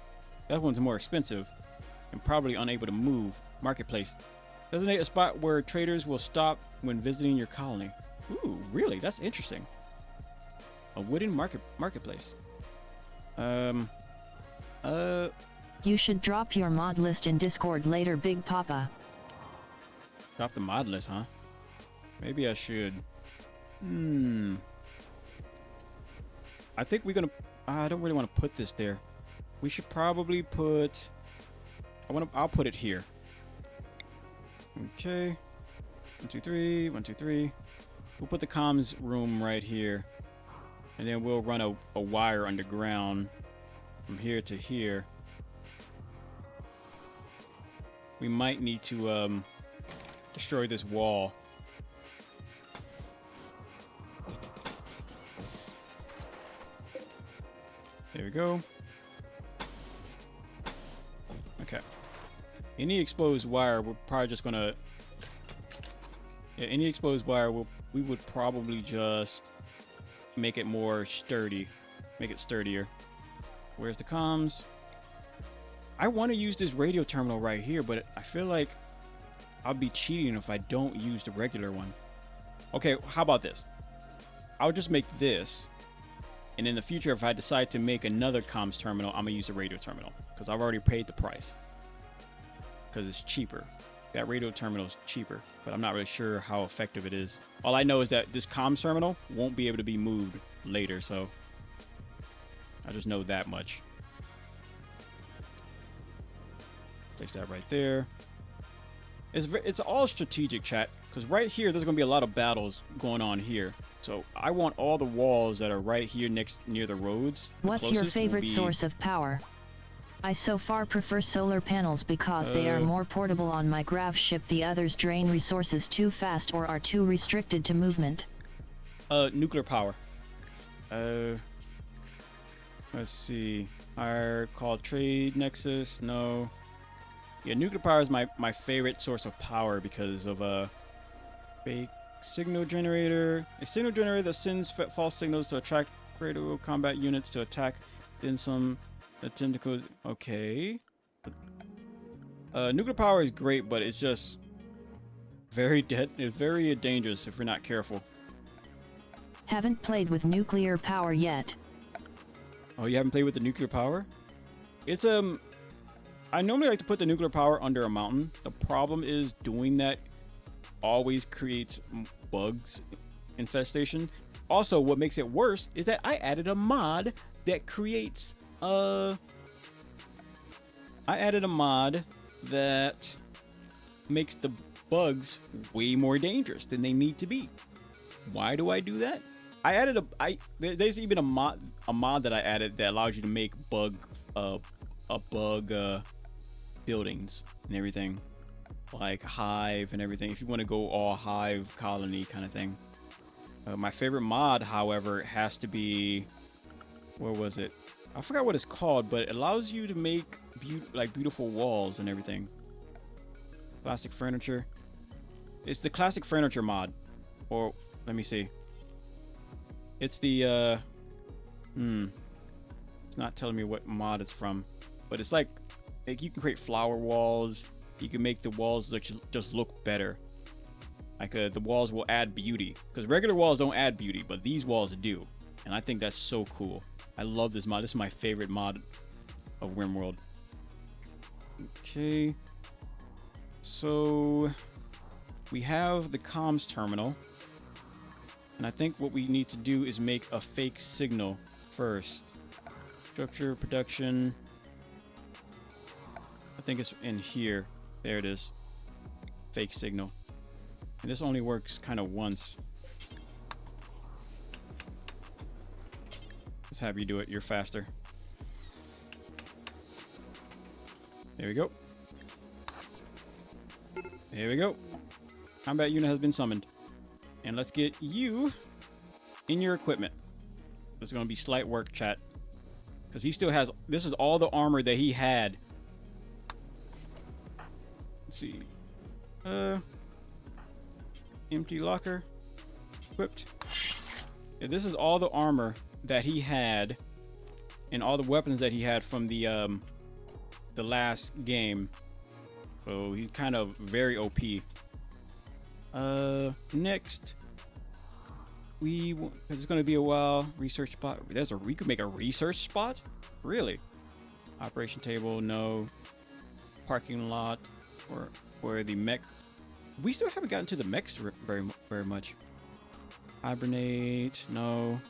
That one's more expensive. And probably unable to move. Marketplace. Designate a spot where traders will stop when visiting your colony. Ooh, really? That's interesting. A wooden marketplace. You should drop your mod list in Discord later, Big Papa. Drop the mod list, huh? Maybe I should. I think we're gonna. I don't really want to put this there. We should probably put. I'll put it here. Okay. 1, 2, 3. 1, 2, 3. We'll put the comms room right here, and then we'll run a wire underground from here to here. We might need to destroy this wall. There we go. Okay. Any exposed wire, we're probably just gonna. Yeah, any exposed wire, we would probably just make it more sturdy, make it sturdier. Where's the comms? I want to use this radio terminal right here, but I feel like I'll be cheating if I don't use the regular one. Okay, how about this? I'll just make this. And in the future, if I decide to make another comms terminal, I'm going to use a radio terminal. Because I've already paid the price. Because it's cheaper. That radio terminal is cheaper. But I'm not really sure how effective it is. All I know is that this comms terminal won't be able to be moved later. So I just know that much. Place that right there. It's all strategic, chat. Because right here, there's going to be a lot of battles going on here. So I want all the walls that are right here near the roads. What's your favorite source of power? I so far prefer solar panels because they are more portable on my grav ship. The others drain resources too fast or are too restricted to movement. Nuclear power. Let's see. Our called trade nexus. No. Yeah, nuclear power is my favorite source of power because of fake signal generator. A signal generator that sends false signals to attract critical combat units to attack. Then some tentacles. Okay. Nuclear power is great, but it's just it's very dangerous if we're not careful. Haven't played with nuclear power yet. Oh, you haven't played with the nuclear power? It's I normally like to put the nuclear power under a mountain. The problem is doing that always creates bugs infestation. Also, what makes it worse is that I added a mod that creates makes the bugs way more dangerous than they need to be. Why do I do that? I added there's even a mod that I added that allows you to make bug buildings and everything, like hive and everything, if you want to go all hive colony kind of thing. My favorite mod, however, has to be, where was it? I forgot what it's called, but it allows you to make beautiful walls and everything. Classic furniture. It's the classic furniture mod, or let me see. It's the it's not telling me what mod it's from, but it's like you can create flower walls. You can make the walls just look better. Like the walls will add beauty, because regular walls don't add beauty, but these walls do, and I think that's so cool. I love this mod. This is my favorite mod of RimWorld. Okay, so we have the comms terminal, and I think what we need to do is make a fake signal first. Structure, production. I think it's in here. There it is. Fake signal. And this only works kind of once. Let's have you do it. You're faster. There we go. There we go. Combat unit has been summoned. And let's get you in your equipment. It's going to be slight work, chat. Because he still has... This is all the armor that he had. Let's see. Empty locker. Equipped. Yeah, this is all the armor that he had. And all the weapons that he had from the last game. So he's kind of very OP. Next. Because it's going to be a while. Research spot. We could make a research spot? Really? Operation table, no. Parking lot. Or the mech. We still haven't gotten to the mechs very much. Hibernate, no.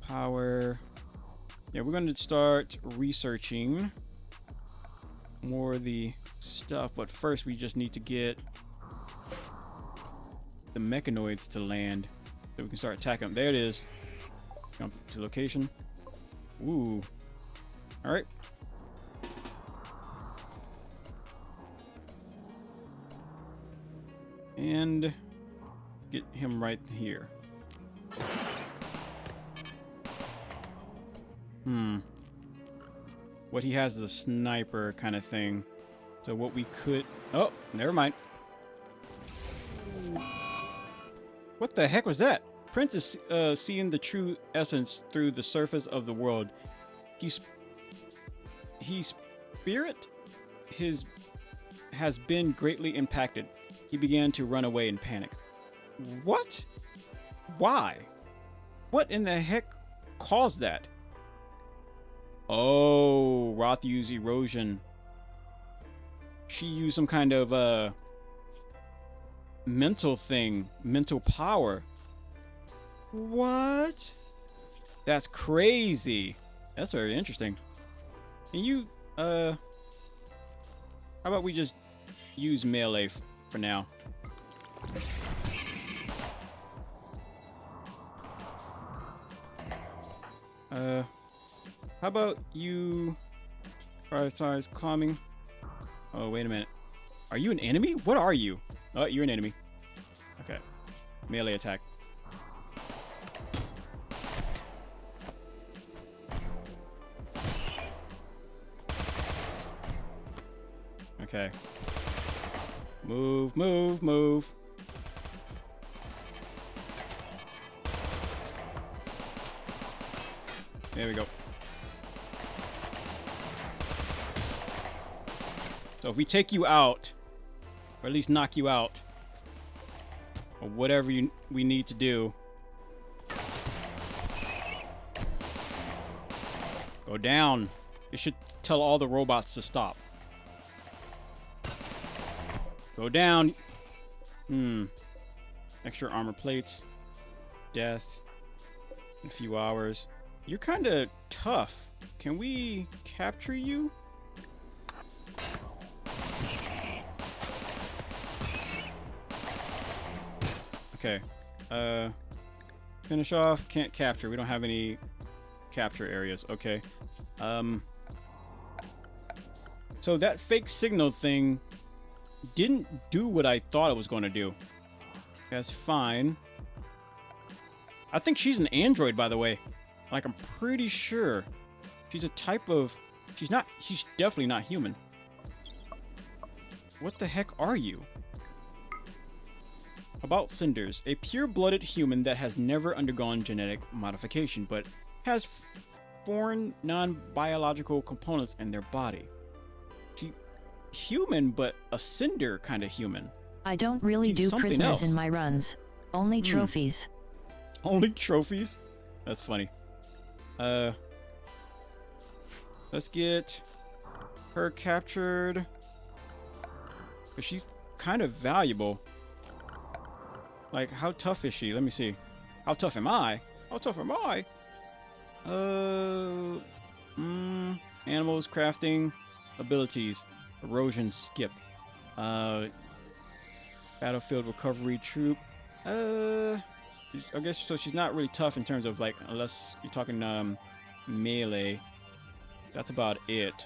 Power. Yeah, we're going to start researching more of the stuff. But first, we just need to get the mechanoids to land. So we can start attacking them. There it is. Jump to location. Ooh. All right. And get him right here. What he has is a sniper kind of thing. So what we could... Oh, never mind. What the heck was that? Prince is seeing the true essence through the surface of the world. His spirit has been greatly impacted. He began to run away in panic. What? Why? What in the heck caused that? Oh, Roth used erosion. She used some kind of mental thing, mental power. What? That's crazy. That's very interesting. And you, how about we just use melee for now? How about you prioritize calming? Oh, wait a minute. Are you an enemy? What are you? Oh, you're an enemy. Okay. Melee attack. Okay. Move, move, move. There we go. So if we take you out, or at least knock you out, or whatever we need to do, go down. It should tell all the robots to stop. Go down. Extra armor plates. Death. In a few hours. You're kind of tough. Can we capture you? Okay. Finish off. Can't capture. We don't have any capture areas. Okay. So that fake signal thing didn't do what I thought it was going to do. That's fine. I think she's an android, by the way. Like, I'm pretty sure she's a type of... She's definitely not human. What the heck are you? About Cinders. A pure-blooded human that has never undergone genetic modification, but has foreign, non-biological components in their body. Human, but a cinder kind of human. I don't really do prisoners in my runs. Only trophies. Only trophies? That's funny. Let's get her captured. But she's kind of valuable. Like, how tough is she? Let me see. How tough am I? How tough am I? Animals, crafting, abilities. Erosion skip. Battlefield recovery troop. I guess so. She's not really tough in terms of, like, unless you're talking melee. That's about it.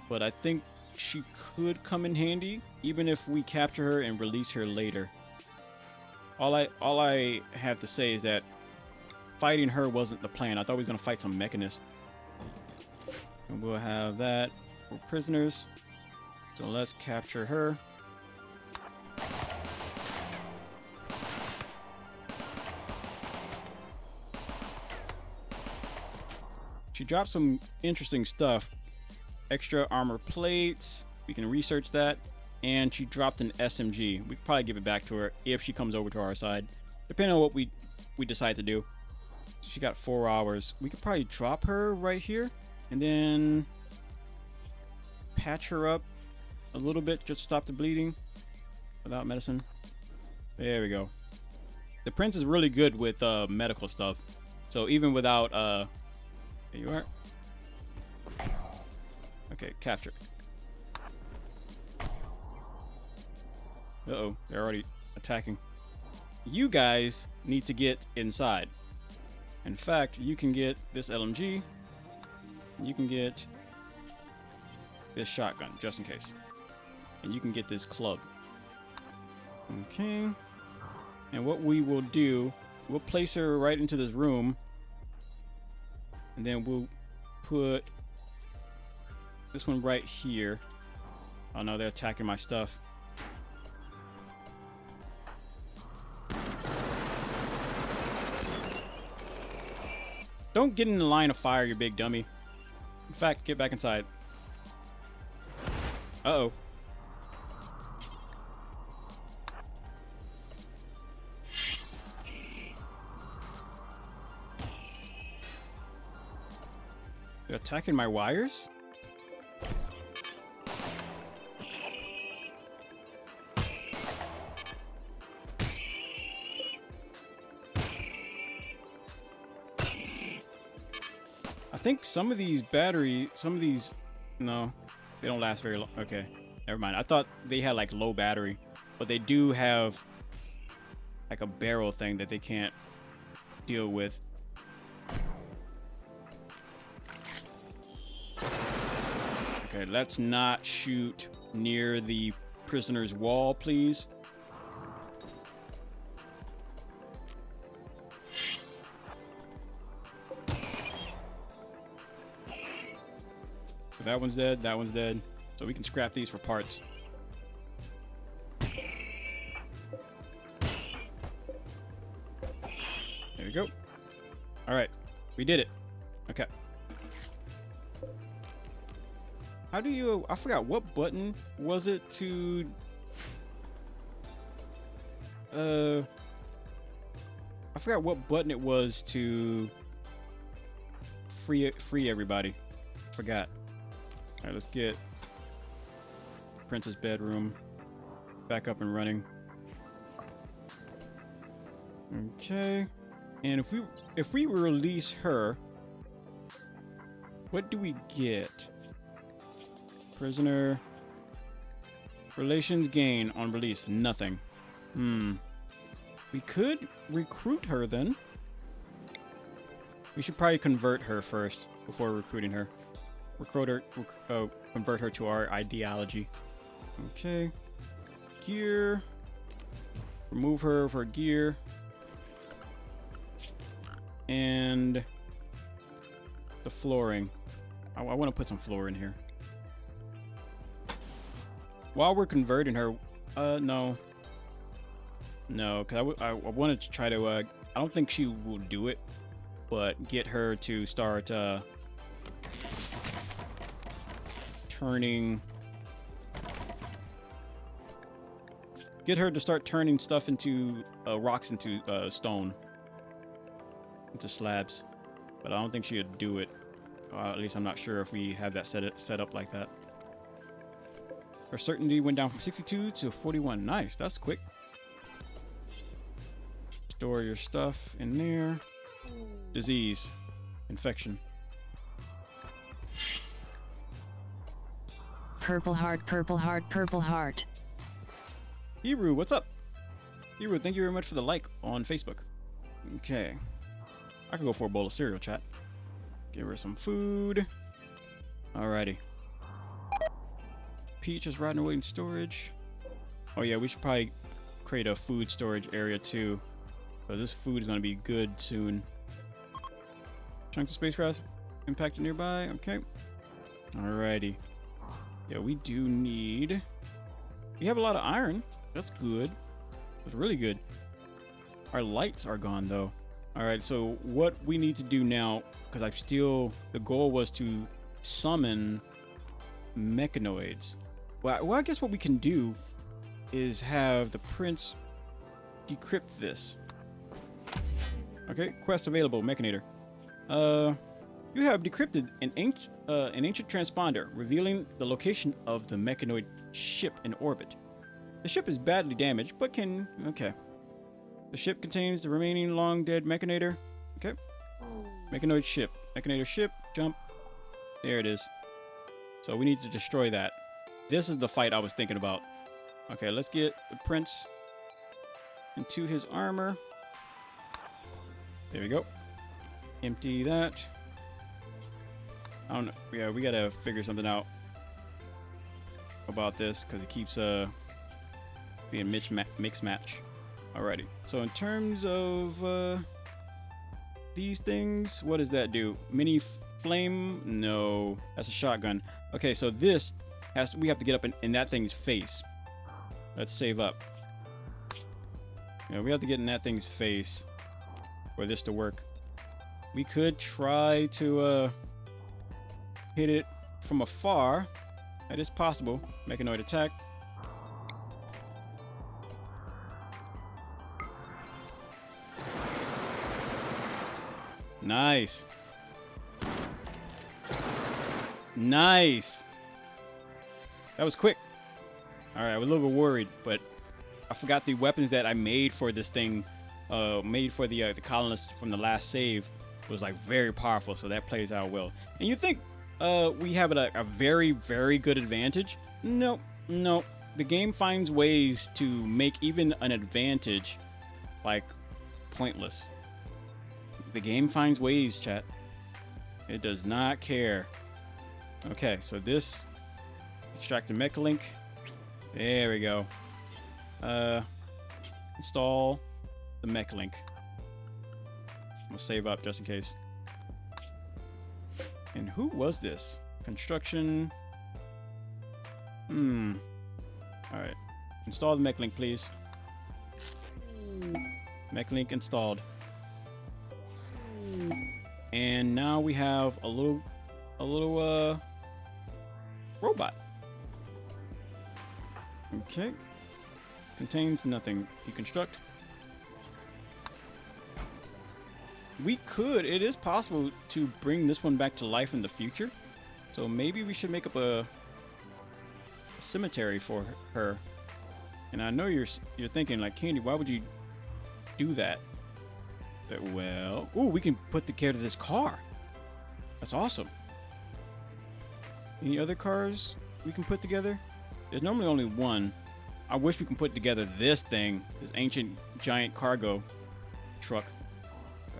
But I think she could come in handy, even if we capture her and release her later. All I have to say is that fighting her wasn't the plan. I thought we were gonna fight some mechanist. And we'll have that for prisoners. So let's capture her. She dropped some interesting stuff. Extra armor plates. We can research that. And she dropped an SMG. We could probably give it back to her if she comes over to our side. Depending on what we decide to do. She got 4 hours. We could probably drop her right here. And then patch her up a little bit. Just stop the bleeding. Without medicine. There we go. The prince is really good with medical stuff. So even without... there you are. Okay, capture. Uh-oh, they're already attacking. You guys need to get inside. In fact, you can get this LMG. You can get this shotgun, just in case. And you can get this club. Okay. And what we will do, we'll place her right into this room. And then we'll put this one right here. Oh no, they're attacking my stuff. Don't get in the line of fire, you big dummy. In fact, get back inside. Uh-oh. They're attacking my wires? I think some of these no, they don't last very long. Okay, never mind. I thought they had like low battery, but they do have like a barrel thing that they can't deal with. Okay, let's not shoot near the prisoner's wall, please. So that one's dead, that one's dead. So we can scrap these for parts. There we go. All right, we did it. Okay. How do you, I forgot what button was it to, I forgot what button it was to free everybody. Forgot. All right, let's get Princess bedroom back up and running. Okay. And if we release her, what do we get? Prisoner relations gain on release, nothing. We could recruit her then. We should probably convert her first before recruiting her. Convert her to our ideology. Okay. Gear. Remove her of her gear. And the flooring. I want to put some floor in here. While we're converting her, no, because I wanted to try to, I don't think she will do it, but get her to start, turning stuff into, rocks into, stone, into slabs, but I don't think she would do it. At least I'm not sure if we have that set up like that. Her certainty went down from 62 to 41. Nice, that's quick. Store your stuff in there. Disease. Infection. Purple heart, purple heart, purple heart. Hebrew, what's up? Hebrew, thank you very much for the like on Facebook. Okay. I can go for a bowl of cereal, chat. Give her some food. Alrighty. Peach is rotting away in storage. Oh yeah, we should probably create a food storage area too. But this food is going to be good soon. Chunks of spacecraft impacted nearby. Okay. Alrighty. Yeah, we do need... We have a lot of iron. That's good. That's really good. Our lights are gone though. Alright, so what we need to do now, because the goal was to summon Mechanoids. Well, I guess what we can do is have the prince decrypt this. Okay, quest available, Mechanator. You have decrypted an ancient transponder, revealing the location of the Mechanoid ship in orbit. The ship is badly damaged, but can... Okay. The ship contains the remaining long-dead Mechanator. Okay. Mechanoid ship. Mechanator ship. Jump. There it is. So we need to destroy that. This is the fight I was thinking about. Okay, let's get the prince into his armor. There we go. Empty that. I don't know. Yeah, we gotta figure something out about this because it keeps being mix match. Alrighty. So in terms of these things, what does that do? Mini flame? No, that's a shotgun. Okay, so this we have to get up in that thing's face. Let's save up. Yeah, we have to get in that thing's face for this to work. We could try to hit it from afar. That is possible. Mechanoid attack. Nice. Nice. That was quick. All right, I was a little bit worried, but I forgot the weapons that I made for this thing, made for the colonists from the last save, was like very powerful. So that plays out well. And you think we have a very, very good advantage? Nope, nope. The game finds ways to make even an advantage like pointless. The game finds ways, chat. It does not care. Okay, so this extract the mecha link. There we go. Install the mech link. I'm gonna save up just in case. And who was this? Construction. Alright. Install the mech link, please. Mech link installed. And now we have a little robot. Okay. Contains nothing. Deconstruct. We could. It is possible to bring this one back to life in the future. So maybe we should make up a cemetery for her. And I know you're thinking like, Candy, why would you do that? But, well, ooh, we can put together this car. That's awesome. Any other cars we can put together? There's normally only one. I wish we can put together this thing, this ancient giant cargo truck.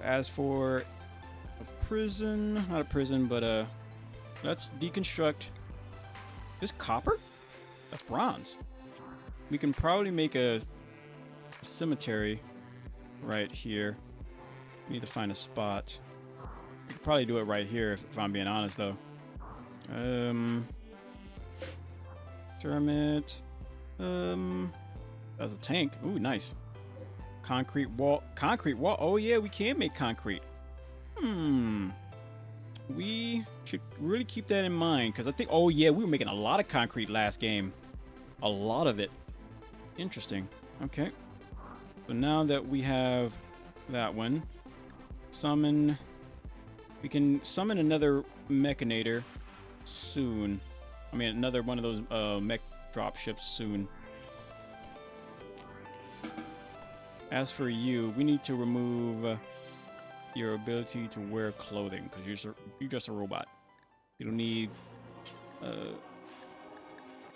As for a prison, not a prison, but let's deconstruct this copper. That's bronze. We can probably make a cemetery right here. We need to find a spot. We could probably do it right here if I'm being honest, though. Termit. That's a tank. Ooh, nice. Concrete wall. Concrete wall. Oh yeah, we can make concrete. We should really keep that in mind because I think. Oh yeah, we were making a lot of concrete last game. A lot of it. Interesting. Okay. So now that we have that one, summon. We can summon another Mechanator soon. I mean, another one of those mech drop ships soon. As for you, we need to remove your ability to wear clothing because you're just a robot. You don't need.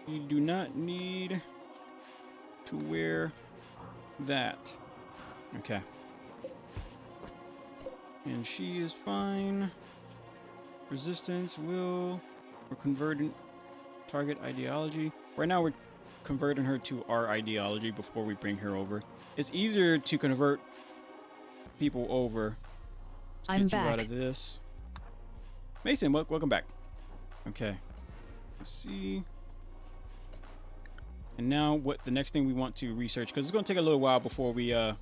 You do not need to wear that. Okay. And she is fine. Resistance will. We're converting target ideology. Right now we're converting her to our ideology before we bring her over. It's easier to convert people over. Let's I'm get you back. out of this. Mason, welcome back. Okay. Let's see. And now what the next thing we want to research, because it's going to take a little while before we now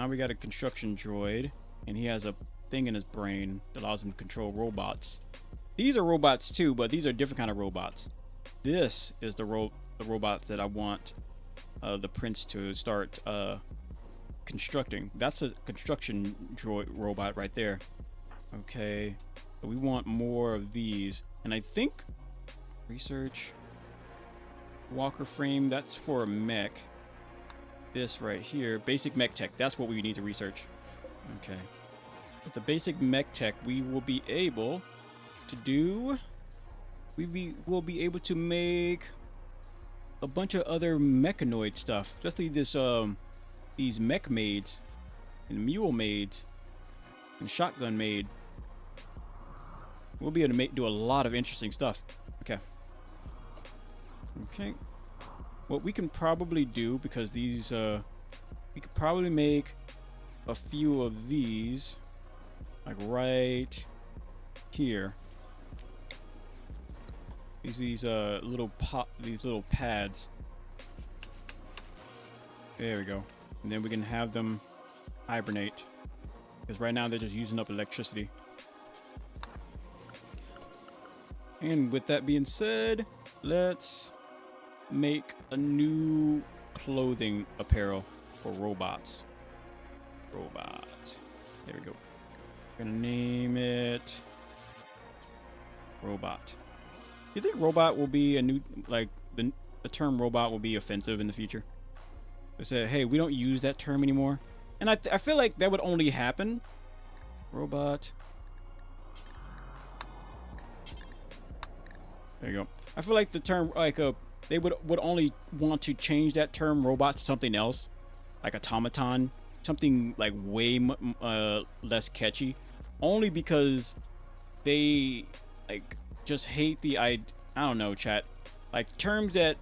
we got a construction droid, and he has a thing in his brain that allows him to control robots. These are robots too, but these are different kind of robots. This is the robots that I want the prince to start constructing. That's a construction droid robot right there. Okay, so we want more of these, and I think research walker frame. That's for a mech. This right here, basic mech tech. That's what we need to research. Okay, with the basic mech tech, we will be able to do. We'll be able to make a bunch of other Mechanoid stuff. Just like this, these mech maids, and mule maids, and shotgun maid. We'll be able to do a lot of interesting stuff. Okay. Okay. What we can probably do, because these, we could probably make a few of these, like right here. These little pads. There we go. And then we can have them hibernate, because right now they're just using up electricity. And with that being said, let's make a new clothing apparel for robots. Robot. There we go. We're gonna name it Robot. You think robot will be a new, like, the term robot will be offensive in the future? They said, hey, we don't use that term anymore. And I feel like that would only happen. Robot. There you go. I feel like the term, like, they would only want to change that term robot to something else, like automaton, something like way less catchy, only because they like just hate the I don't know, chat, like terms that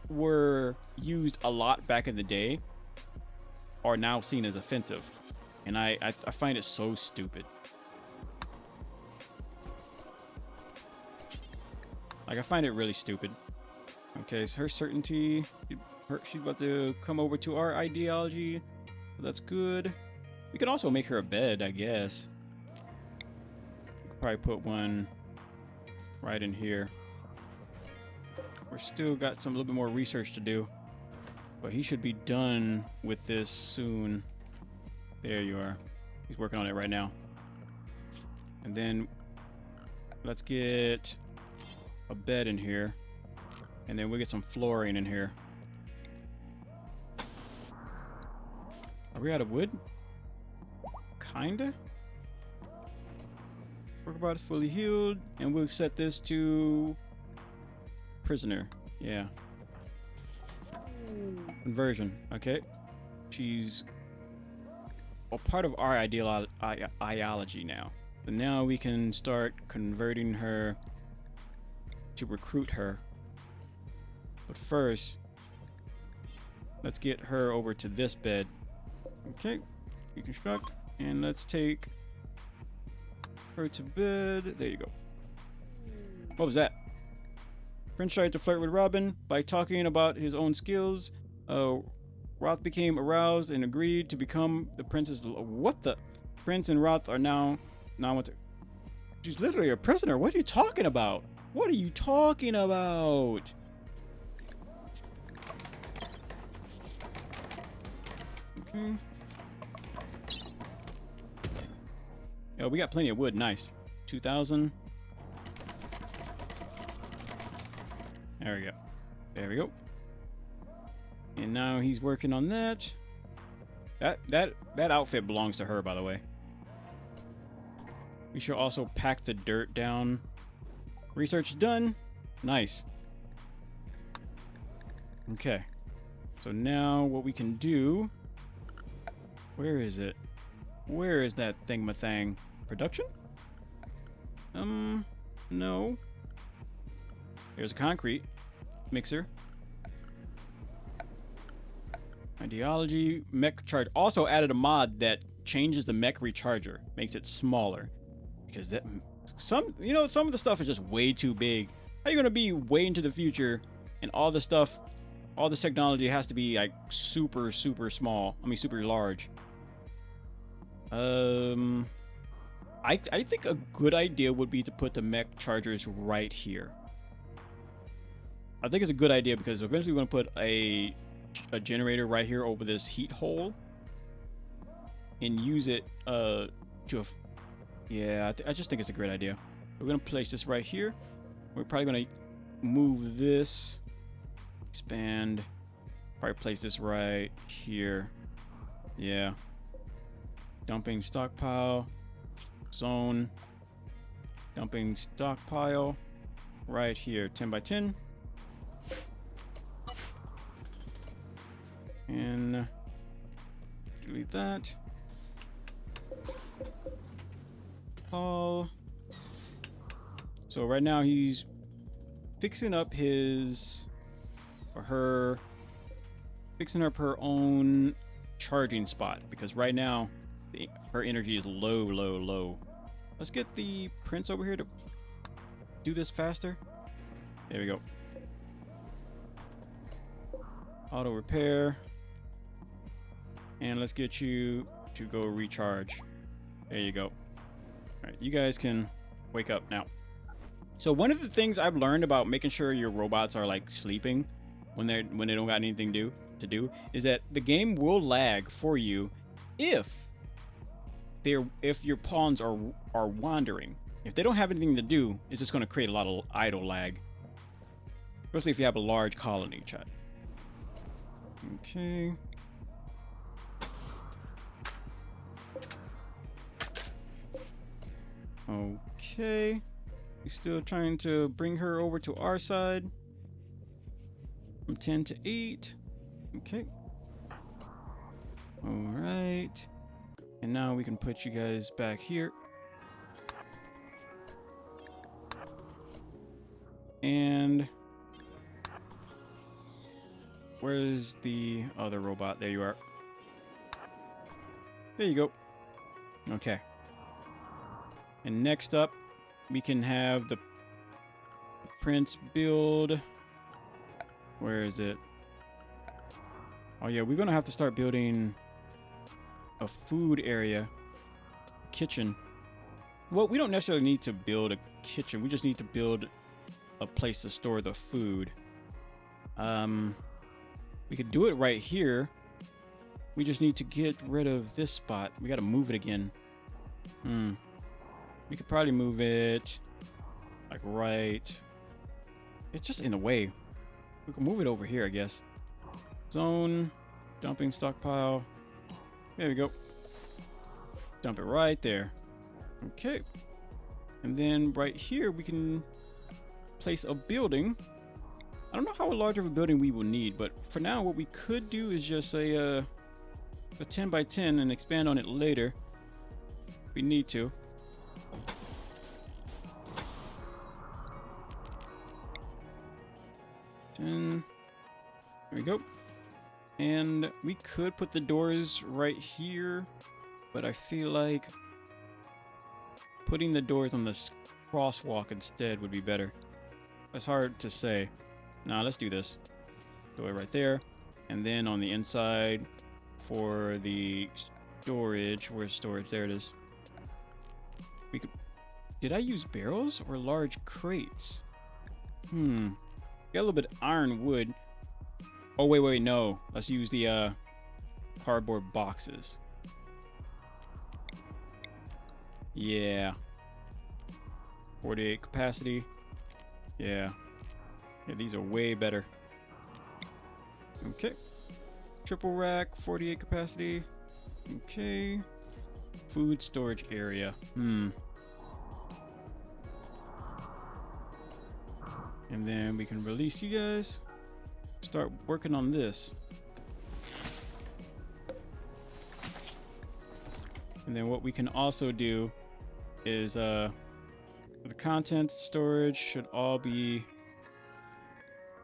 were used a lot back in the day are now seen as offensive, and I find it so stupid. Like, I find it really stupid. Okay, so her certainty, she's about to come over to our ideology. So that's good. We could also make her a bed, I guess. Probably put one right in here. We're still got some little bit more research to do, but he should be done with this soon. There you are. He's working on it right now. And then let's get a bed in here, and then we'll get some flooring in here. Are we out of wood? Kinda. Workbot is fully healed, and we'll set this to prisoner. Yeah. Conversion. Okay. She's a part of our ideology now. So now we can start converting her to recruit her. But first, let's get her over to this bed. Okay. Reconstruct. And let's take her to bed. There you go. What was that? Prince tried to flirt with Robin by talking about his own skills. Roth became aroused and agreed to become the prince's. What the? Prince and Roth are now want to. She's literally a prisoner. What are you talking about? What are you talking about? Okay. Yo, we got plenty of wood. Nice. 2,000. There we go. There we go. And now he's working on that. That outfit belongs to her, by the way. We should also pack the dirt down. Research done. Nice. Okay. So now what we can do... Where is it? Where is that thingamathang? Production? No. There's a concrete mixer. Ideology. Mech charge. Also added a mod that changes the mech recharger. Makes it smaller. Because that... some of the stuff is just way too big. How are you going to be way into the future and all this stuff, all this technology has to be like super small. I mean, super large. I think a good idea would be to put the mech chargers right here. I think it's a good idea because eventually we're going to put a generator right here over this heat hole and use it yeah, I just think it's a great idea. We're going to place this right here. We're probably going to move this, expand, probably place this right here. Yeah. Dumping stockpile, zone, dumping stockpile, right here, 10 by 10. And delete that. Paul. So right now he's fixing up her own charging spot, because right now her energy is low. Let's get the prince over here to do this faster. There we go. Auto repair. And let's get you to go recharge. There you go. All right, you guys can wake up now. So one of the things I've learned about making sure your robots are like sleeping when they don't got anything to do is that the game will lag for you if your pawns are wandering. If they don't have anything to do, it's just going to create a lot of idle lag. Especially if you have a large colony, chat. Okay. Okay. We're still trying to bring her over to our side. From 10 to 8. Okay. Alright. And now we can put you guys back here. And where's the other robot? There you are. There you go. Okay. And next up, we can have the prince build. Where is it? Oh yeah, we're gonna have to start building a food area, kitchen. Well, we don't necessarily need to build a kitchen. We just need to build a place to store the food. We could do it right here. We just need to get rid of this spot. We got to move it again. We could probably move it like right. It's just in the way. We can move it over here, I guess. Zone, dumping stockpile. There we go. Dump it right there. Okay. And then right here we can place a building. I don't know how large of a building we will need, but for now what we could do is just a 10 by 10 and expand on it later. We need to. There we go. And we could put the doors right here, but I feel like putting the doors on this crosswalk instead would be better. That's hard to say. Nah, let's do this. Door right there. And then on the inside for the storage, where's storage? There it is. We could. Did I use barrels or large crates? Got a little bit of iron wood. Oh, wait, no. Let's use the cardboard boxes. Yeah. 48 capacity. Yeah, these are way better. Okay. Triple rack, 48 capacity. Okay. Food storage area. And then we can release you guys. Start working on this. And then what we can also do is the content storage should all be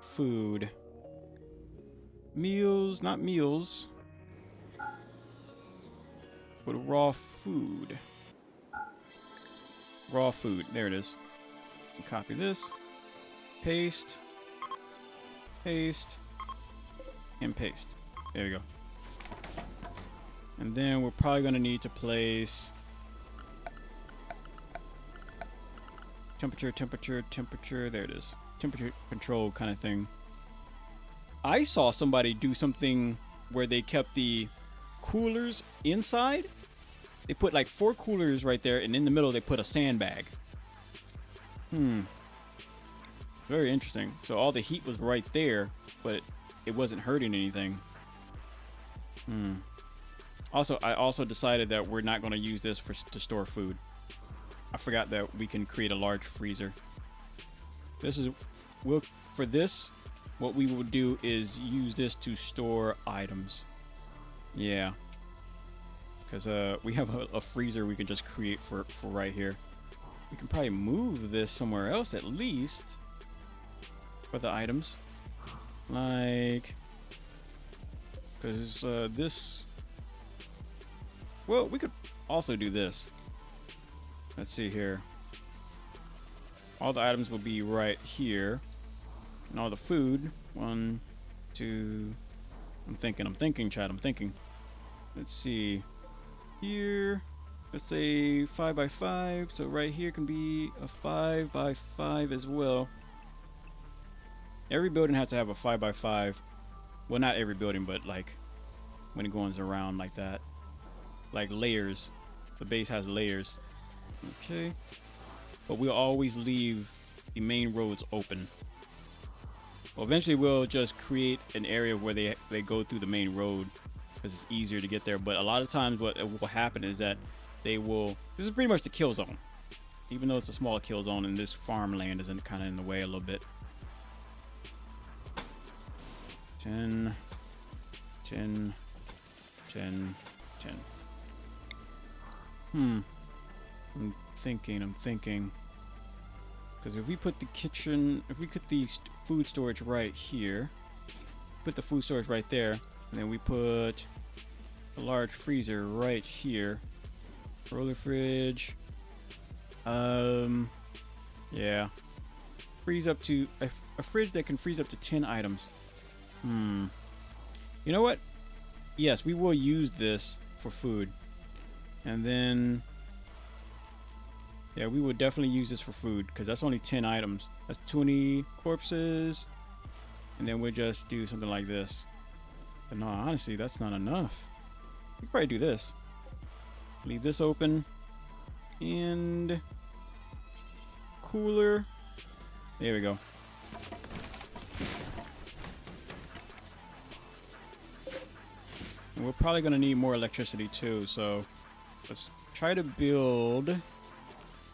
food. Meals, not meals, but raw food. Raw food, there it is. Copy this, paste, paste, and paste. There we go. And then we're probably gonna need to place temperature, there it is. Temperature control kind of thing. I saw somebody do something where they kept the coolers inside. They put like 4 coolers right there, and in the middle they put a sandbag. Very interesting. So all the heat was right there, but it wasn't hurting anything. Also, I also decided that we're not going to use this to store food. I forgot that we can create a large freezer. For this, what we will do is use this to store items. Yeah. Because we have a freezer we can just create for right here. We can probably move this somewhere else at least for the items. Like, because this, well, we could also do this. Let's see here. All the items will be right here. And all the food. 1, 2. I'm thinking, Chad. I'm thinking. Let's see. Here. Let's say 5 by 5. So right here can be a 5 by 5 as well. Every building has to have a 5 by 5. Well, not every building, but like when it goes around like that. Like layers. The base has layers. Okay. but we'll always leave the main roads open. Well, eventually we'll just create an area where they go through the main road because it's easier to get there. But a lot of times what will happen is that this is pretty much the kill zone. Even though it's a small kill zone, and this farmland is kind of in the way a little bit. 10, 10, 10, 10. I'm thinking. Because if we put the food storage right here, put the food storage right there, and then we put a large freezer right here, roller fridge, yeah, freeze up to a fridge that can freeze up to 10 items. You know what? Yes, we will use this for food, and then yeah, we will definitely use this for food because that's only 10 items. That's 20 corpses, and then we'll just do something like this. But no, honestly, that's not enough. We could probably do this. Leave this open, and cooler. There we go. And we're probably gonna need more electricity too, so let's try to build.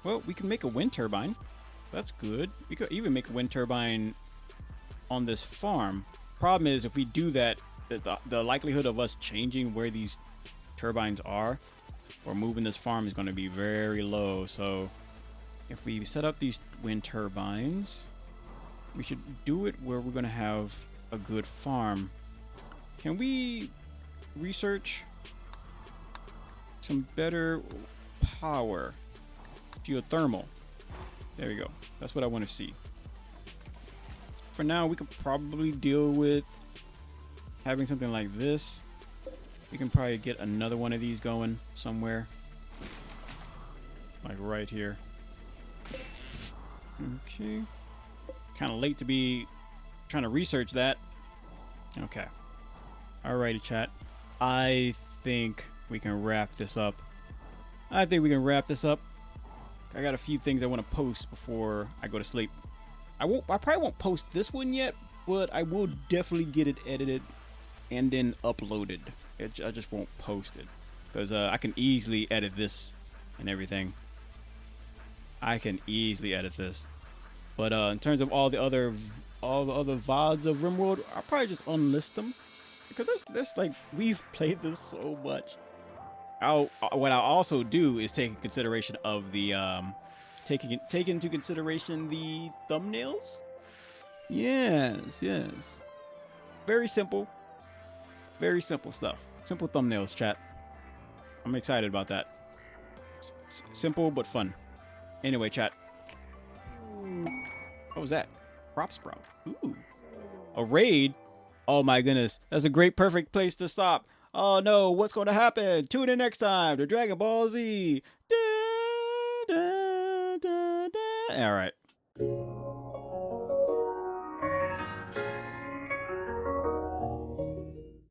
Well, we can make a wind turbine. That's good. We could even make a wind turbine on this farm. Problem is, if we do that, the likelihood of us changing where these turbines are or moving this farm is going to be very low. So if we set up these wind turbines, we should do it where we're going to have a good farm. Can we research some better power? Geothermal. There we go. That's what I want to see. For now, we could probably deal with having something like this. We can probably get another one of these going somewhere. Like right here. Okay. Kind of late to be trying to research that. Okay. Alrighty, chat. I think we can wrap this up. I got a few things I want to post before I go to sleep. I probably won't post this one yet, but I will definitely get it edited and then uploaded. I just won't post it because I can easily edit this and everything. I can easily edit this, but in terms of all the other VODs of RimWorld, I'll probably just unlist them because there's like, we've played this so much. What I'll also do is take into consideration of the take into consideration the thumbnails. Yes. Very simple stuff. Simple thumbnails, chat. I'm excited about that. Simple but fun. Anyway, chat. What was that? Crop sprout. Ooh. A raid? Oh my goodness. That's a great, perfect place to stop. Oh no, what's going to happen? Tune in next time to Dragon Ball Z. All right.